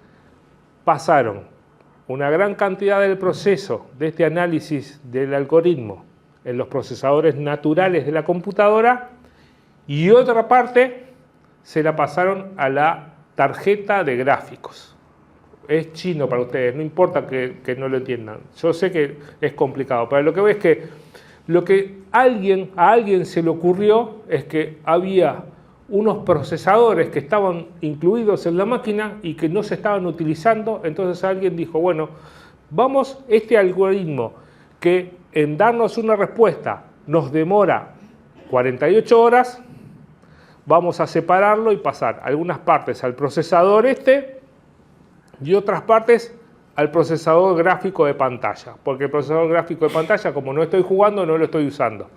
pasaron una gran cantidad del proceso de este análisis del algoritmo en los procesadores naturales de la computadora y otra parte se la pasaron a la tarjeta de gráficos. Es chino para ustedes, no importa que no lo entiendan. Yo sé que es complicado, pero lo que veo es que a alguien se le ocurrió es que había unos procesadores que estaban incluidos en la máquina y que no se estaban utilizando, entonces alguien dijo, bueno, este algoritmo que en darnos una respuesta nos demora 48 horas, vamos a separarlo y pasar algunas partes al procesador y otras partes al procesador gráfico de pantalla, porque el procesador gráfico de pantalla, como no estoy jugando, no lo estoy usando.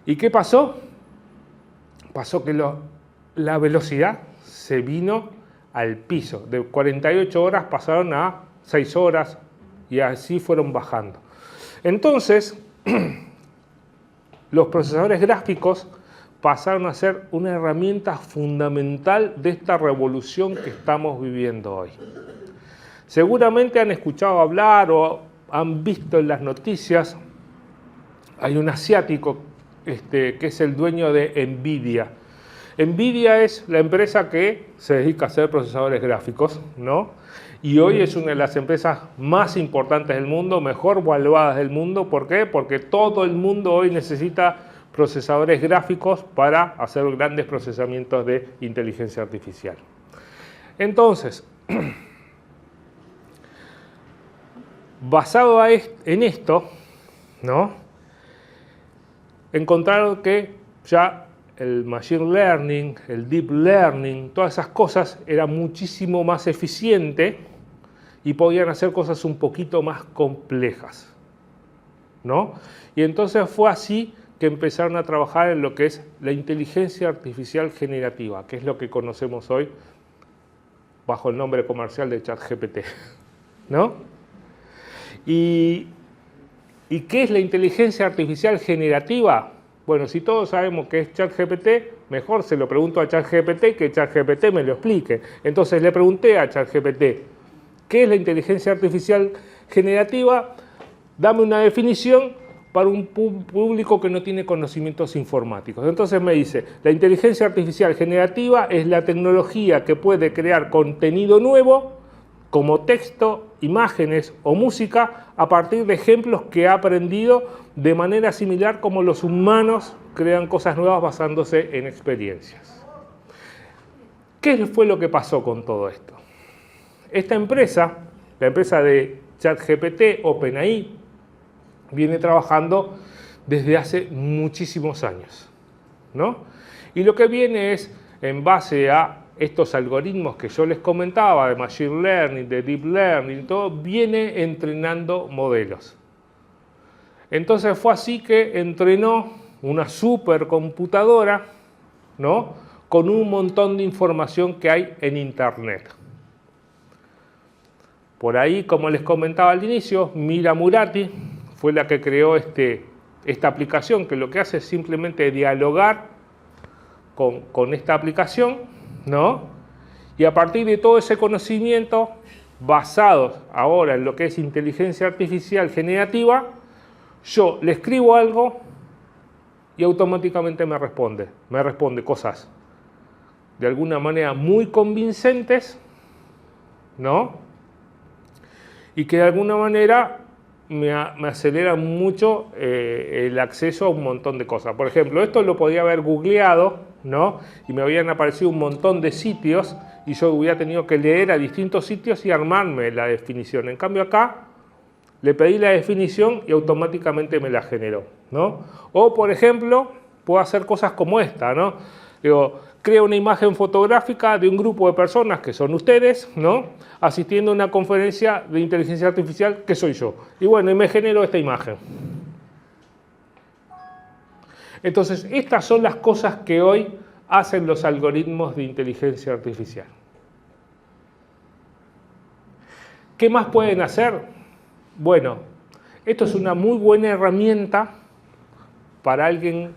¿Y qué pasó? Pasó que la velocidad se vino al piso. De 48 horas pasaron a 6 horas y así fueron bajando. Entonces, los procesadores gráficos pasaron a ser una herramienta fundamental de esta revolución que estamos viviendo hoy. Seguramente han escuchado hablar o han visto en las noticias, hay un asiático que es el dueño de Nvidia. Nvidia es la empresa que se dedica a hacer procesadores gráficos, ¿no? Y hoy es una de las empresas más importantes del mundo, mejor valuadas del mundo. ¿Por qué? Porque todo el mundo hoy necesita procesadores gráficos para hacer grandes procesamientos de inteligencia artificial. Entonces, basado en esto, ¿no? Encontraron que ya el machine learning, el deep learning, todas esas cosas eran muchísimo más eficientes y podían hacer cosas un poquito más complejas, ¿no? Y entonces fue así que empezaron a trabajar en lo que es la inteligencia artificial generativa, que es lo que conocemos hoy bajo el nombre comercial de ChatGPT, ¿no? ¿Y qué es la inteligencia artificial generativa? Bueno, si todos sabemos qué es ChatGPT, mejor se lo pregunto a ChatGPT que ChatGPT me lo explique. Entonces le pregunté a ChatGPT, ¿qué es la inteligencia artificial generativa? Dame una definición para un público que no tiene conocimientos informáticos. Entonces me dice, la inteligencia artificial generativa es la tecnología que puede crear contenido nuevo, como texto, imágenes o música, a partir de ejemplos que ha aprendido de manera similar como los humanos crean cosas nuevas basándose en experiencias. ¿Qué fue lo que pasó con todo esto? Esta empresa, la empresa de ChatGPT, OpenAI, viene trabajando desde hace muchísimos años, ¿no? Y lo que viene es, en base a estos algoritmos que yo les comentaba, de Machine Learning, de Deep Learning, todo, viene entrenando modelos. Entonces fue así que entrenó una supercomputadora, ¿no?, con un montón de información que hay en Internet. Por ahí, como les comentaba al inicio, Mira Murati fue la que creó esta aplicación, que lo que hace es simplemente dialogar con esta aplicación, ¿no? Y a partir de todo ese conocimiento, basados ahora en lo que es inteligencia artificial generativa, yo le escribo algo y automáticamente me responde cosas de alguna manera muy convincentes, ¿no? Y que de alguna manera me acelera mucho el acceso a un montón de cosas. Por ejemplo, esto lo podía haber googleado, ¿no? Y me habían aparecido un montón de sitios y yo hubiera tenido que leer a distintos sitios y armarme la definición. En cambio acá le pedí la definición y automáticamente me la generó, ¿no? O, por ejemplo, puedo hacer cosas como esta, ¿no? Digo, creo una imagen fotográfica de un grupo de personas que son ustedes, ¿no?, asistiendo a una conferencia de inteligencia artificial que soy yo. Y bueno, y me generó esta imagen. Entonces, estas son las cosas que hoy hacen los algoritmos de inteligencia artificial. ¿Qué más pueden hacer? Bueno, esto es una muy buena herramienta para alguien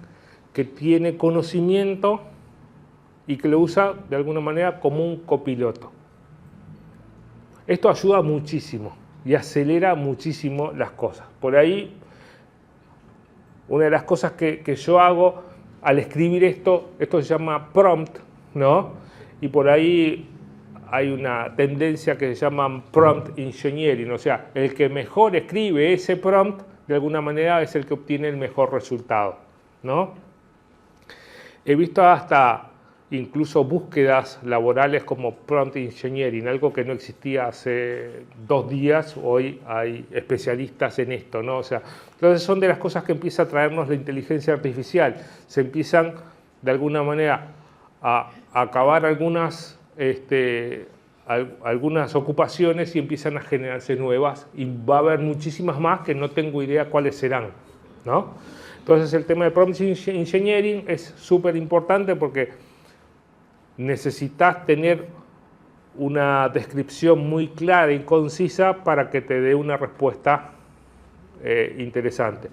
que tiene conocimiento y que lo usa de alguna manera como un copiloto. Esto ayuda muchísimo y acelera muchísimo las cosas. Por ahí, una de las cosas que yo hago al escribir esto se llama prompt, ¿no? Y por ahí hay una tendencia que se llama prompt engineering, o sea, el que mejor escribe ese prompt, de alguna manera es el que obtiene el mejor resultado, ¿no? He visto hasta incluso búsquedas laborales como prompt engineering, algo que no existía hace 2 días, hoy hay especialistas en esto, ¿no? O sea, entonces son de las cosas que empieza a traernos la inteligencia artificial, se empiezan de alguna manera a acabar algunas ocupaciones y empiezan a generarse nuevas y va a haber muchísimas más que no tengo idea cuáles serán, ¿no? Entonces el tema de prompt engineering es súper importante porque necesitas tener una descripción muy clara y concisa para que te dé una respuesta interesante.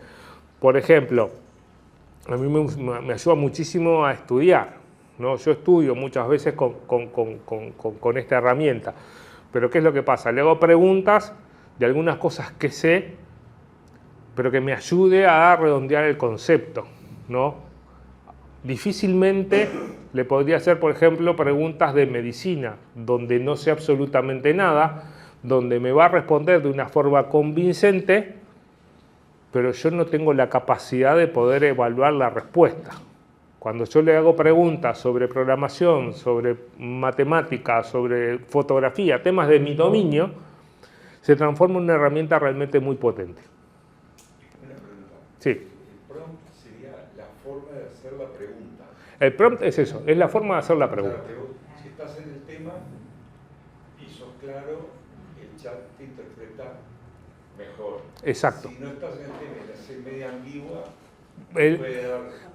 Por ejemplo, a mí me ayuda muchísimo a estudiar, ¿no? Yo estudio muchas veces con esta herramienta, pero ¿qué es lo que pasa? Le hago preguntas de algunas cosas que sé, pero que me ayude a redondear el concepto, ¿no? Difícilmente le podría hacer, por ejemplo, preguntas de medicina, donde no sé absolutamente nada, donde me va a responder de una forma convincente, pero yo no tengo la capacidad de poder evaluar la respuesta. Cuando yo le hago preguntas sobre programación, sobre matemáticas, sobre fotografía, temas de mi dominio, se transforma en una herramienta realmente muy potente. Una pregunta. Sí. El prompt sería la forma de hacer la pregunta. El prompt es eso, es la forma de hacer la pregunta. Claro, si estás en el tema y sos claro, el chat te interpreta mejor. Exacto. Si no estás en el tema y la haces media ambigua,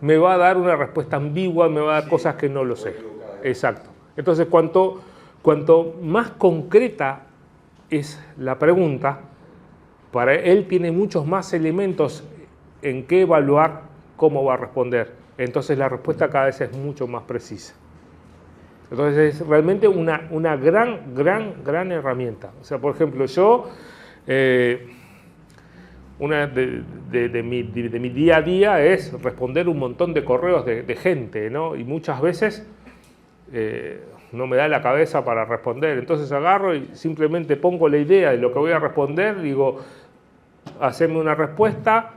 me va a dar una respuesta ambigua, me va a dar cosas que no lo sé. Exacto. Entonces, cuanto más concreta es la pregunta, para él tiene muchos más elementos en qué evaluar cómo va a responder. Entonces, la respuesta cada vez es mucho más precisa. Entonces, es realmente una gran herramienta. O sea, por ejemplo, yo... una de mi día a día es responder un montón de correos de gente, ¿no? Y muchas veces no me da la cabeza para responder. Entonces agarro y simplemente pongo la idea de lo que voy a responder, digo, haceme una respuesta,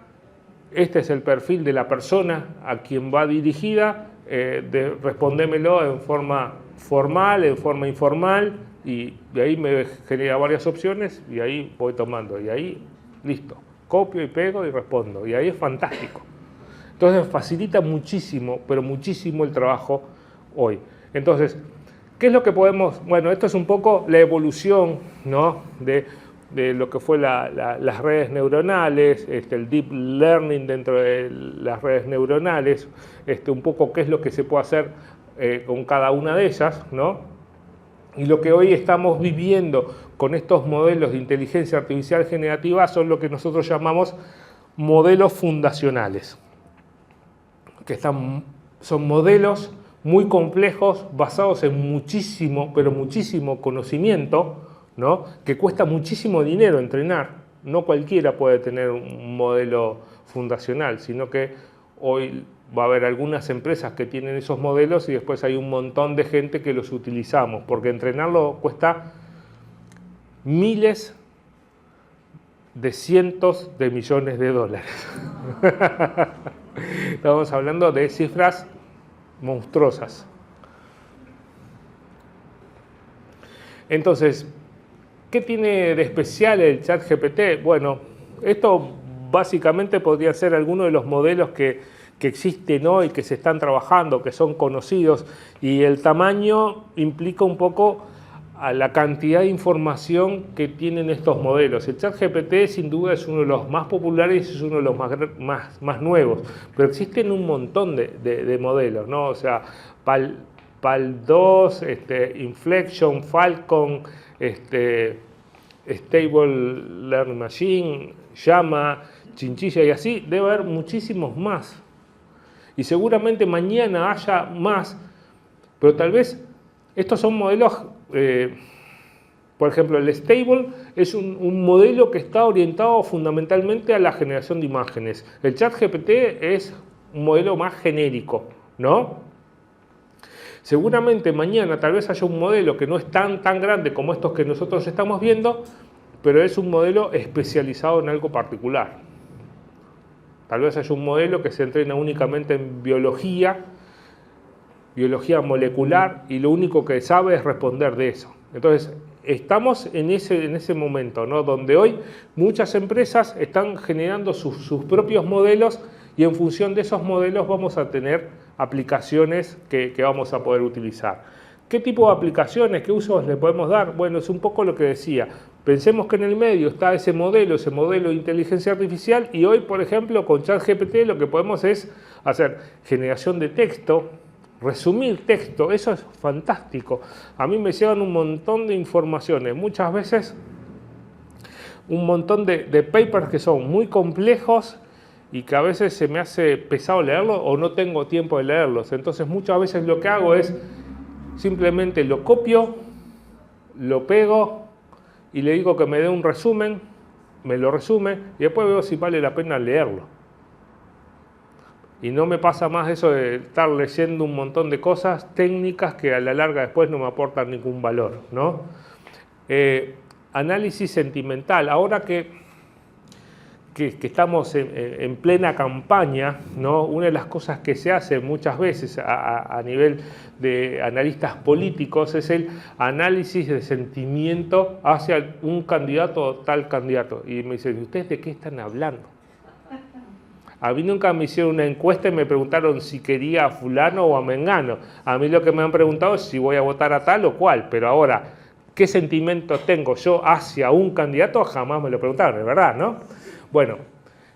este es el perfil de la persona a quien va dirigida, respondémelo en forma formal, en forma informal, y de ahí me genera varias opciones y ahí voy tomando, y ahí listo. Copio y pego y respondo, y ahí es fantástico. Entonces facilita muchísimo, pero muchísimo el trabajo hoy. Entonces, ¿qué es lo que podemos...? Bueno, esto es un poco la evolución, ¿no?, de lo que fue las redes neuronales, el deep learning dentro de las redes neuronales, un poco qué es lo que se puede hacer con cada una de ellas, ¿no? Y lo que hoy estamos viviendo con estos modelos de inteligencia artificial generativa son lo que nosotros llamamos modelos fundacionales, que son modelos muy complejos, basados en muchísimo, pero muchísimo conocimiento, ¿no?, que cuesta muchísimo dinero entrenar. No cualquiera puede tener un modelo fundacional, sino que hoy va a haber algunas empresas que tienen esos modelos y después hay un montón de gente que los utilizamos, porque entrenarlo cuesta miles de cientos de millones de dólares. Estamos hablando de cifras monstruosas. Entonces, ¿qué tiene de especial el ChatGPT? Bueno, esto básicamente podría ser alguno de los modelos que existen hoy, que se están trabajando, que son conocidos, y el tamaño implica un poco a la cantidad de información que tienen estos modelos. El ChatGPT sin duda es uno de los más populares y es uno de los más nuevos, pero existen un montón de modelos, ¿no? O sea, PAL2, Inflection, Falcon, Stable Learning Machine, Llama, Chinchilla y así, debe haber muchísimos más. Y seguramente mañana haya más, pero tal vez estos son modelos, por ejemplo, el Stable es un modelo que está orientado fundamentalmente a la generación de imágenes. El ChatGPT es un modelo más genérico, ¿no? Seguramente mañana tal vez haya un modelo que no es tan grande como estos que nosotros estamos viendo, pero es un modelo especializado en algo particular. Tal vez haya un modelo que se entrena únicamente en biología molecular, y lo único que sabe es responder de eso. Entonces, estamos en ese momento, ¿no? Donde hoy muchas empresas están generando sus propios modelos, y en función de esos modelos vamos a tener aplicaciones que vamos a poder utilizar. ¿Qué tipo de aplicaciones, qué usos le podemos dar? Bueno, es un poco lo que decía. Pensemos que en el medio está ese modelo de inteligencia artificial, y hoy, por ejemplo, con ChatGPT lo que podemos es hacer generación de texto, resumir texto. Eso es fantástico. A mí me llegan un montón de informaciones, muchas veces un montón de papers que son muy complejos y que a veces se me hace pesado leerlos o no tengo tiempo de leerlos. Entonces muchas veces lo que hago es simplemente lo copio, lo pego y le digo que me dé un resumen, me lo resume y después veo si vale la pena leerlo. Y no me pasa más eso de estar leyendo un montón de cosas técnicas que a la larga después no me aportan ningún valor, ¿no? Análisis sentimental. Ahora que estamos en plena campaña, ¿no? Una de las cosas que se hace muchas veces a nivel de analistas políticos es el análisis de sentimiento hacia un candidato o tal candidato. Y me dicen, ¿ustedes de qué están hablando? A mí nunca me hicieron una encuesta y me preguntaron si quería a fulano o a mengano. A mí lo que me han preguntado es si voy a votar a tal o cual, pero ahora, ¿qué sentimiento tengo yo hacia un candidato? Jamás me lo preguntaron, es verdad, ¿no? Bueno,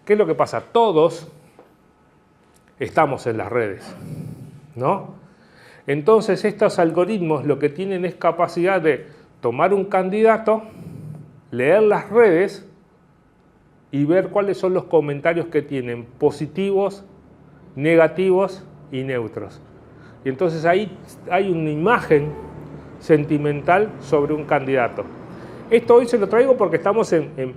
¿qué es lo que pasa? Todos estamos en las redes, ¿no? Entonces estos algoritmos lo que tienen es capacidad de tomar un candidato, leer las redes y ver cuáles son los comentarios que tienen, positivos, negativos y neutros. Y entonces ahí hay una imagen sentimental sobre un candidato. Esto hoy se lo traigo porque estamos en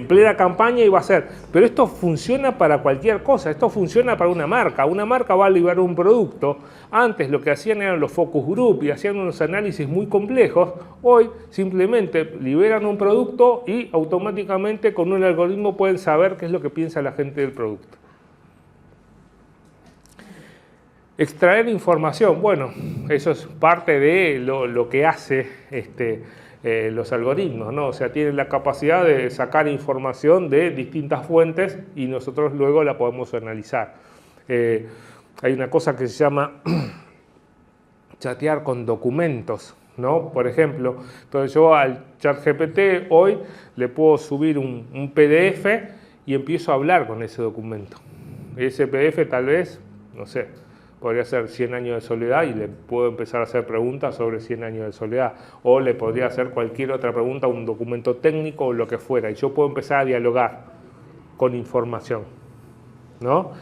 plena campaña y va a ser, pero esto funciona para cualquier cosa, esto funciona para una marca va a liberar un producto. Antes lo que hacían eran los focus group y hacían unos análisis muy complejos, hoy simplemente liberan un producto y automáticamente con un algoritmo pueden saber qué es lo que piensa la gente del producto. Extraer información, bueno, eso es parte de lo que hace los algoritmos, ¿no? O sea, tienen la capacidad de sacar información de distintas fuentes y nosotros luego la podemos analizar. Hay una cosa que se llama chatear con documentos, ¿no? Por ejemplo, entonces yo al ChatGPT hoy le puedo subir un PDF y empiezo a hablar con ese documento. Ese PDF tal vez, no sé, podría ser 100 años de soledad y le puedo empezar a hacer preguntas sobre 100 años de soledad. O le podría hacer cualquier otra pregunta, un documento técnico o lo que fuera. Y yo puedo empezar a dialogar con información, ¿no?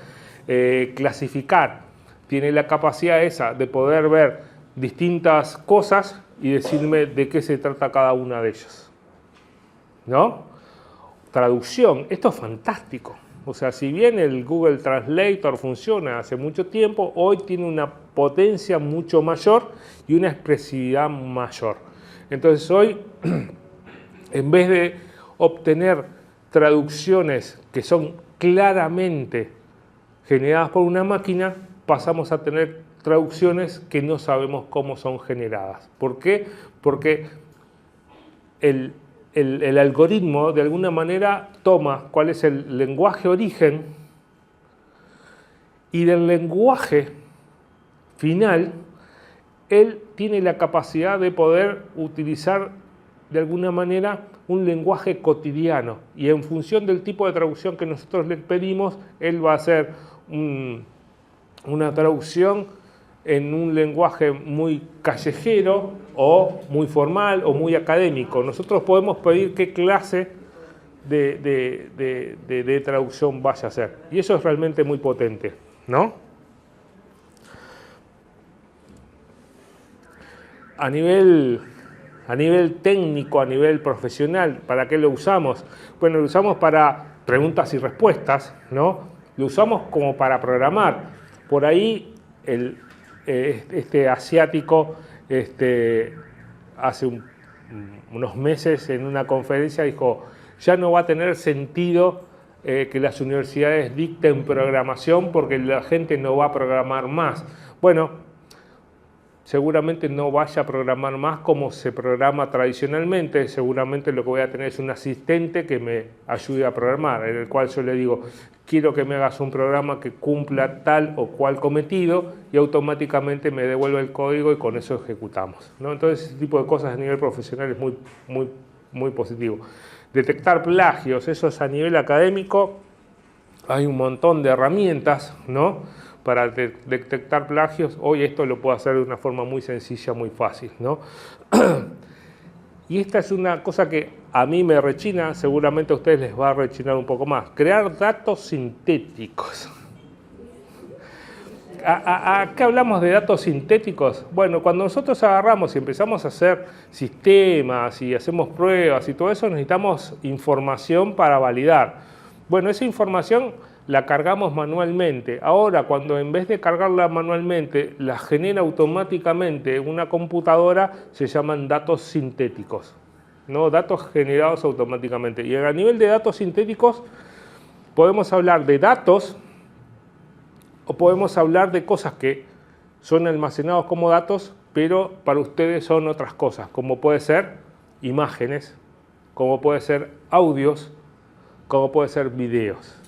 Clasificar. Tiene la capacidad esa de poder ver distintas cosas y decirme de qué se trata cada una de ellas, ¿no? Traducción. Esto es fantástico. O sea, si bien el Google Translator funciona hace mucho tiempo, hoy tiene una potencia mucho mayor y una expresividad mayor. Entonces hoy, en vez de obtener traducciones que son claramente generadas por una máquina, pasamos a tener traducciones que no sabemos cómo son generadas. ¿Por qué? Porque el algoritmo de alguna manera toma cuál es el lenguaje origen y del lenguaje final él tiene la capacidad de poder utilizar de alguna manera un lenguaje cotidiano y en función del tipo de traducción que nosotros le pedimos, él va a hacer una traducción en un lenguaje muy callejero o muy formal o muy académico. Nosotros podemos pedir qué clase de traducción vaya a hacer y eso es realmente muy potente, ¿no? A nivel técnico, a nivel profesional, ¿para qué lo usamos? Bueno, lo usamos para preguntas y respuestas, ¿no? Lo usamos como para programar. Por ahí, este asiático, hace unos meses en una conferencia dijo, ya no va a tener sentido que las universidades dicten programación porque la gente no va a programar más. Bueno, seguramente no vaya a programar más como se programa tradicionalmente, seguramente lo que voy a tener es un asistente que me ayude a programar, en el cual yo le digo, quiero que me hagas un programa que cumpla tal o cual cometido y automáticamente me devuelve el código y con eso ejecutamos, ¿no? Entonces ese tipo de cosas a nivel profesional es muy positivo. Detectar plagios, eso es a nivel académico, hay un montón de herramientas, ¿no? Para detectar plagios, hoy esto lo puedo hacer de una forma muy sencilla, muy fácil, ¿no? Y esta es una cosa que a mí me rechina, seguramente a ustedes les va a rechinar un poco más. Crear datos sintéticos. ¿A qué hablamos de datos sintéticos? Bueno, cuando nosotros agarramos y empezamos a hacer sistemas y hacemos pruebas y todo eso, necesitamos información para validar. Bueno, esa información la cargamos manualmente. Ahora, cuando en vez de cargarla manualmente, la genera automáticamente una computadora, se llaman datos sintéticos, ¿no? Datos generados automáticamente. Y a nivel de datos sintéticos, podemos hablar de datos o podemos hablar de cosas que son almacenados como datos, pero para ustedes son otras cosas, como puede ser imágenes, como puede ser audios, como puede ser videos.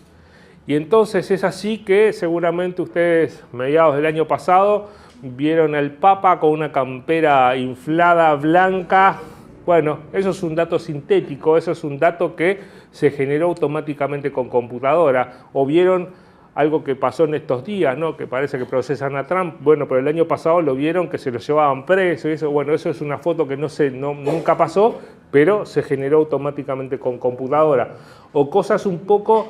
Y entonces es así que seguramente ustedes, mediados del año pasado, vieron al Papa con una campera inflada blanca. Bueno, eso es un dato sintético, eso es un dato que se generó automáticamente con computadora. O vieron algo que pasó en estos días, ¿no? Que parece que procesan a Trump. Bueno, pero el año pasado lo vieron que se lo llevaban preso y eso. Bueno, eso es una foto que nunca pasó, pero se generó automáticamente con computadora. O cosas un poco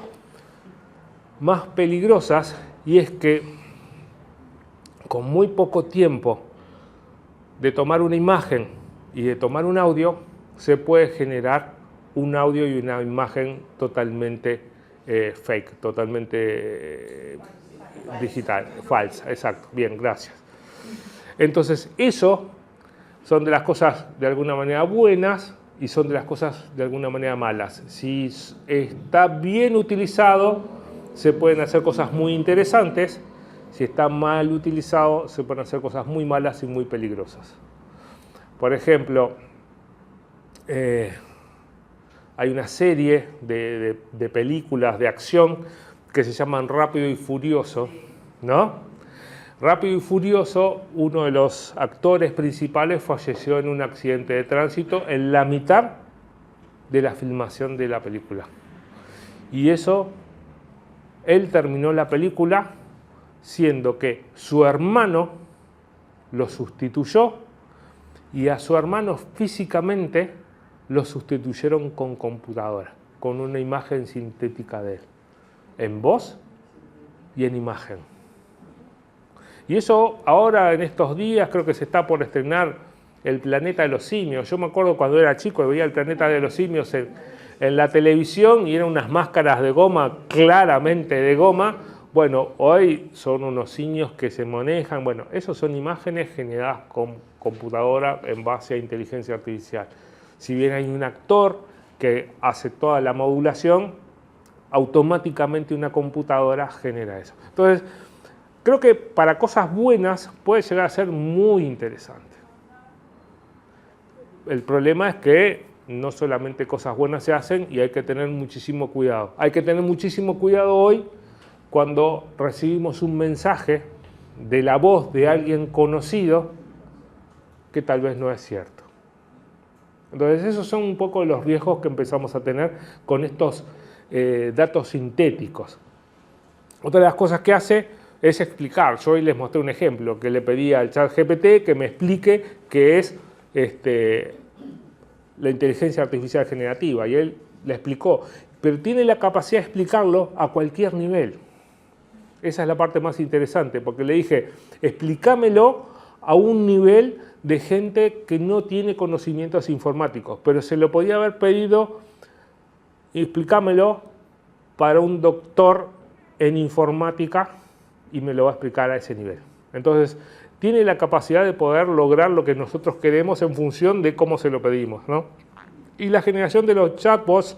más peligrosas, y es que con muy poco tiempo de tomar una imagen y de tomar un audio, se puede generar un audio y una imagen totalmente fake, totalmente digital, falsa, exacto, bien, gracias. Entonces, eso son de las cosas de alguna manera buenas y son de las cosas de alguna manera malas. Si está bien utilizado, se pueden hacer cosas muy interesantes. Si está mal utilizado, se pueden hacer cosas muy malas y muy peligrosas. Por ejemplo, hay una serie de películas de acción que se llaman Rápido y Furioso, ¿no? Rápido y Furioso, uno de los actores principales falleció en un accidente de tránsito en la mitad de la filmación de la película. Y eso, él terminó la película siendo que su hermano lo sustituyó y a su hermano físicamente lo sustituyeron con computadora, con una imagen sintética de él, en voz y en imagen. Y eso ahora en estos días creo que se está por estrenar El Planeta de los Simios. Yo me acuerdo cuando era chico y veía El Planeta de los Simios en la televisión y eran unas máscaras de goma, claramente de goma. Bueno, hoy son unos simios que se manejan. Bueno, esos son imágenes generadas con computadora en base a inteligencia artificial. Si bien hay un actor que hace toda la modulación, automáticamente una computadora genera eso. Entonces, creo que para cosas buenas puede llegar a ser muy interesante. El problema es que no solamente cosas buenas se hacen y hay que tener muchísimo cuidado. Hay que tener muchísimo cuidado hoy cuando recibimos un mensaje de la voz de alguien conocido que tal vez no es cierto. Entonces esos son un poco los riesgos que empezamos a tener con estos datos sintéticos. Otra de las cosas que hace es explicar. Yo hoy les mostré un ejemplo que le pedí al ChatGPT que me explique qué es la inteligencia artificial generativa, y él le explicó, pero tiene la capacidad de explicarlo a cualquier nivel. Esa es la parte más interesante, porque le dije, explícamelo a un nivel de gente que no tiene conocimientos informáticos, pero se lo podía haber pedido, explícamelo para un doctor en informática y me lo va a explicar a ese nivel. Entonces, tiene la capacidad de poder lograr lo que nosotros queremos en función de cómo se lo pedimos, ¿no? Y la generación de los chatbots,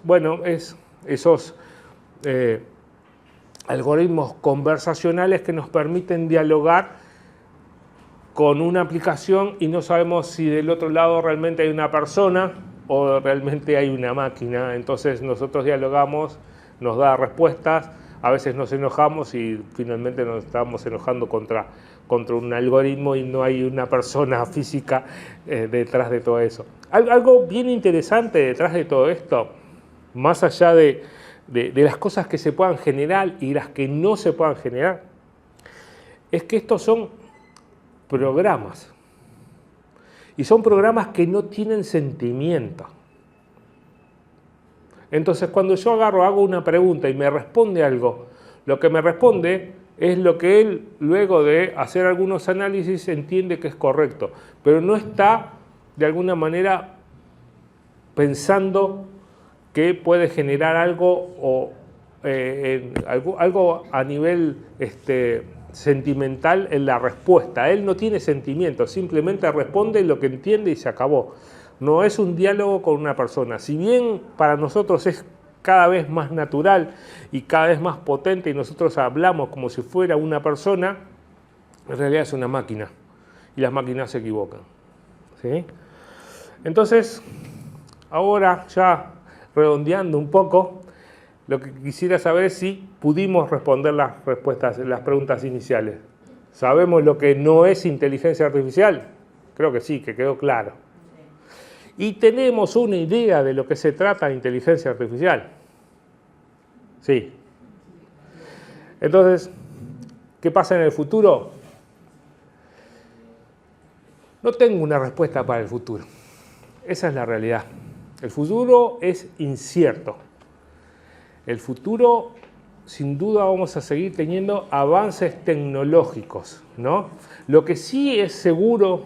bueno, es esos algoritmos conversacionales que nos permiten dialogar con una aplicación y no sabemos si del otro lado realmente hay una persona o realmente hay una máquina. Entonces nosotros dialogamos, nos da respuestas, a veces nos enojamos y finalmente nos estamos enojando contra un algoritmo y no hay una persona física detrás de todo eso. Algo bien interesante detrás de todo esto, más allá de las cosas que se puedan generar y las que no se puedan generar, es que estos son programas. Y son programas que no tienen sentimiento. Entonces, cuando yo hago una pregunta y me responde algo, lo que me responde es lo que él, luego de hacer algunos análisis, entiende que es correcto, pero no está, de alguna manera, pensando que puede generar algo o algo a nivel sentimental en la respuesta. Él no tiene sentimientos, simplemente responde lo que entiende y se acabó. No es un diálogo con una persona. Si bien para nosotros es cada vez más natural y cada vez más potente y nosotros hablamos como si fuera una persona, en realidad es una máquina y las máquinas se equivocan. ¿Sí? Entonces, ahora ya redondeando un poco, lo que quisiera saber es si pudimos responder las preguntas iniciales. ¿Sabemos lo que no es inteligencia artificial? Creo que sí, que quedó claro. ¿Y tenemos una idea de lo que se trata de inteligencia artificial? Sí. Entonces, ¿qué pasa en el futuro? No tengo una respuesta para el futuro. Esa es la realidad. El futuro es incierto. El futuro, sin duda, vamos a seguir teniendo avances tecnológicos, ¿no? Lo que sí es seguro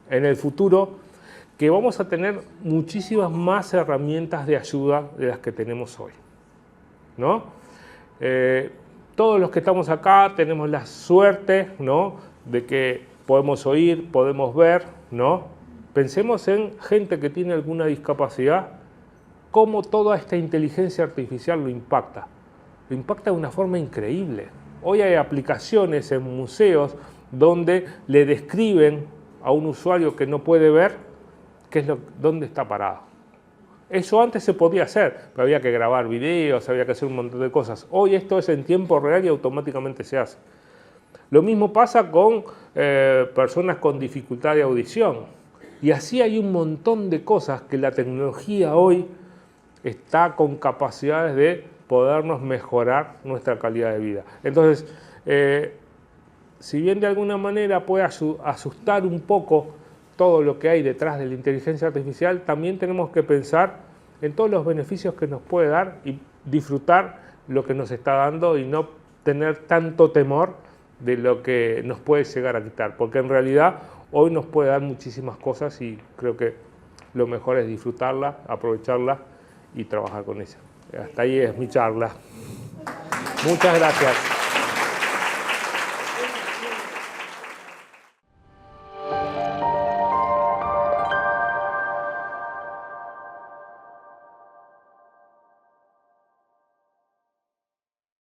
en el futuro, que vamos a tener muchísimas más herramientas de ayuda de las que tenemos hoy, ¿no? Todos los que estamos acá tenemos la suerte, ¿no?, de que podemos oír, podemos ver, ¿no? Pensemos en gente que tiene alguna discapacidad, cómo toda esta inteligencia artificial lo impacta. Lo impacta de una forma increíble. Hoy hay aplicaciones en museos donde le describen a un usuario que no puede ver dónde está parado. Eso antes se podía hacer, pero había que grabar videos, había que hacer un montón de cosas. Hoy esto es en tiempo real y automáticamente se hace. Lo mismo pasa con personas con dificultad de audición. Y así hay un montón de cosas que la tecnología hoy está con capacidades de podernos mejorar nuestra calidad de vida. Entonces, si bien de alguna manera puede asustar un poco todo lo que hay detrás de la inteligencia artificial, también tenemos que pensar en todos los beneficios que nos puede dar y disfrutar lo que nos está dando y no tener tanto temor de lo que nos puede llegar a quitar, porque en realidad hoy nos puede dar muchísimas cosas y creo que lo mejor es disfrutarla, aprovecharla y trabajar con ella. Hasta ahí es mi charla. Muchas gracias.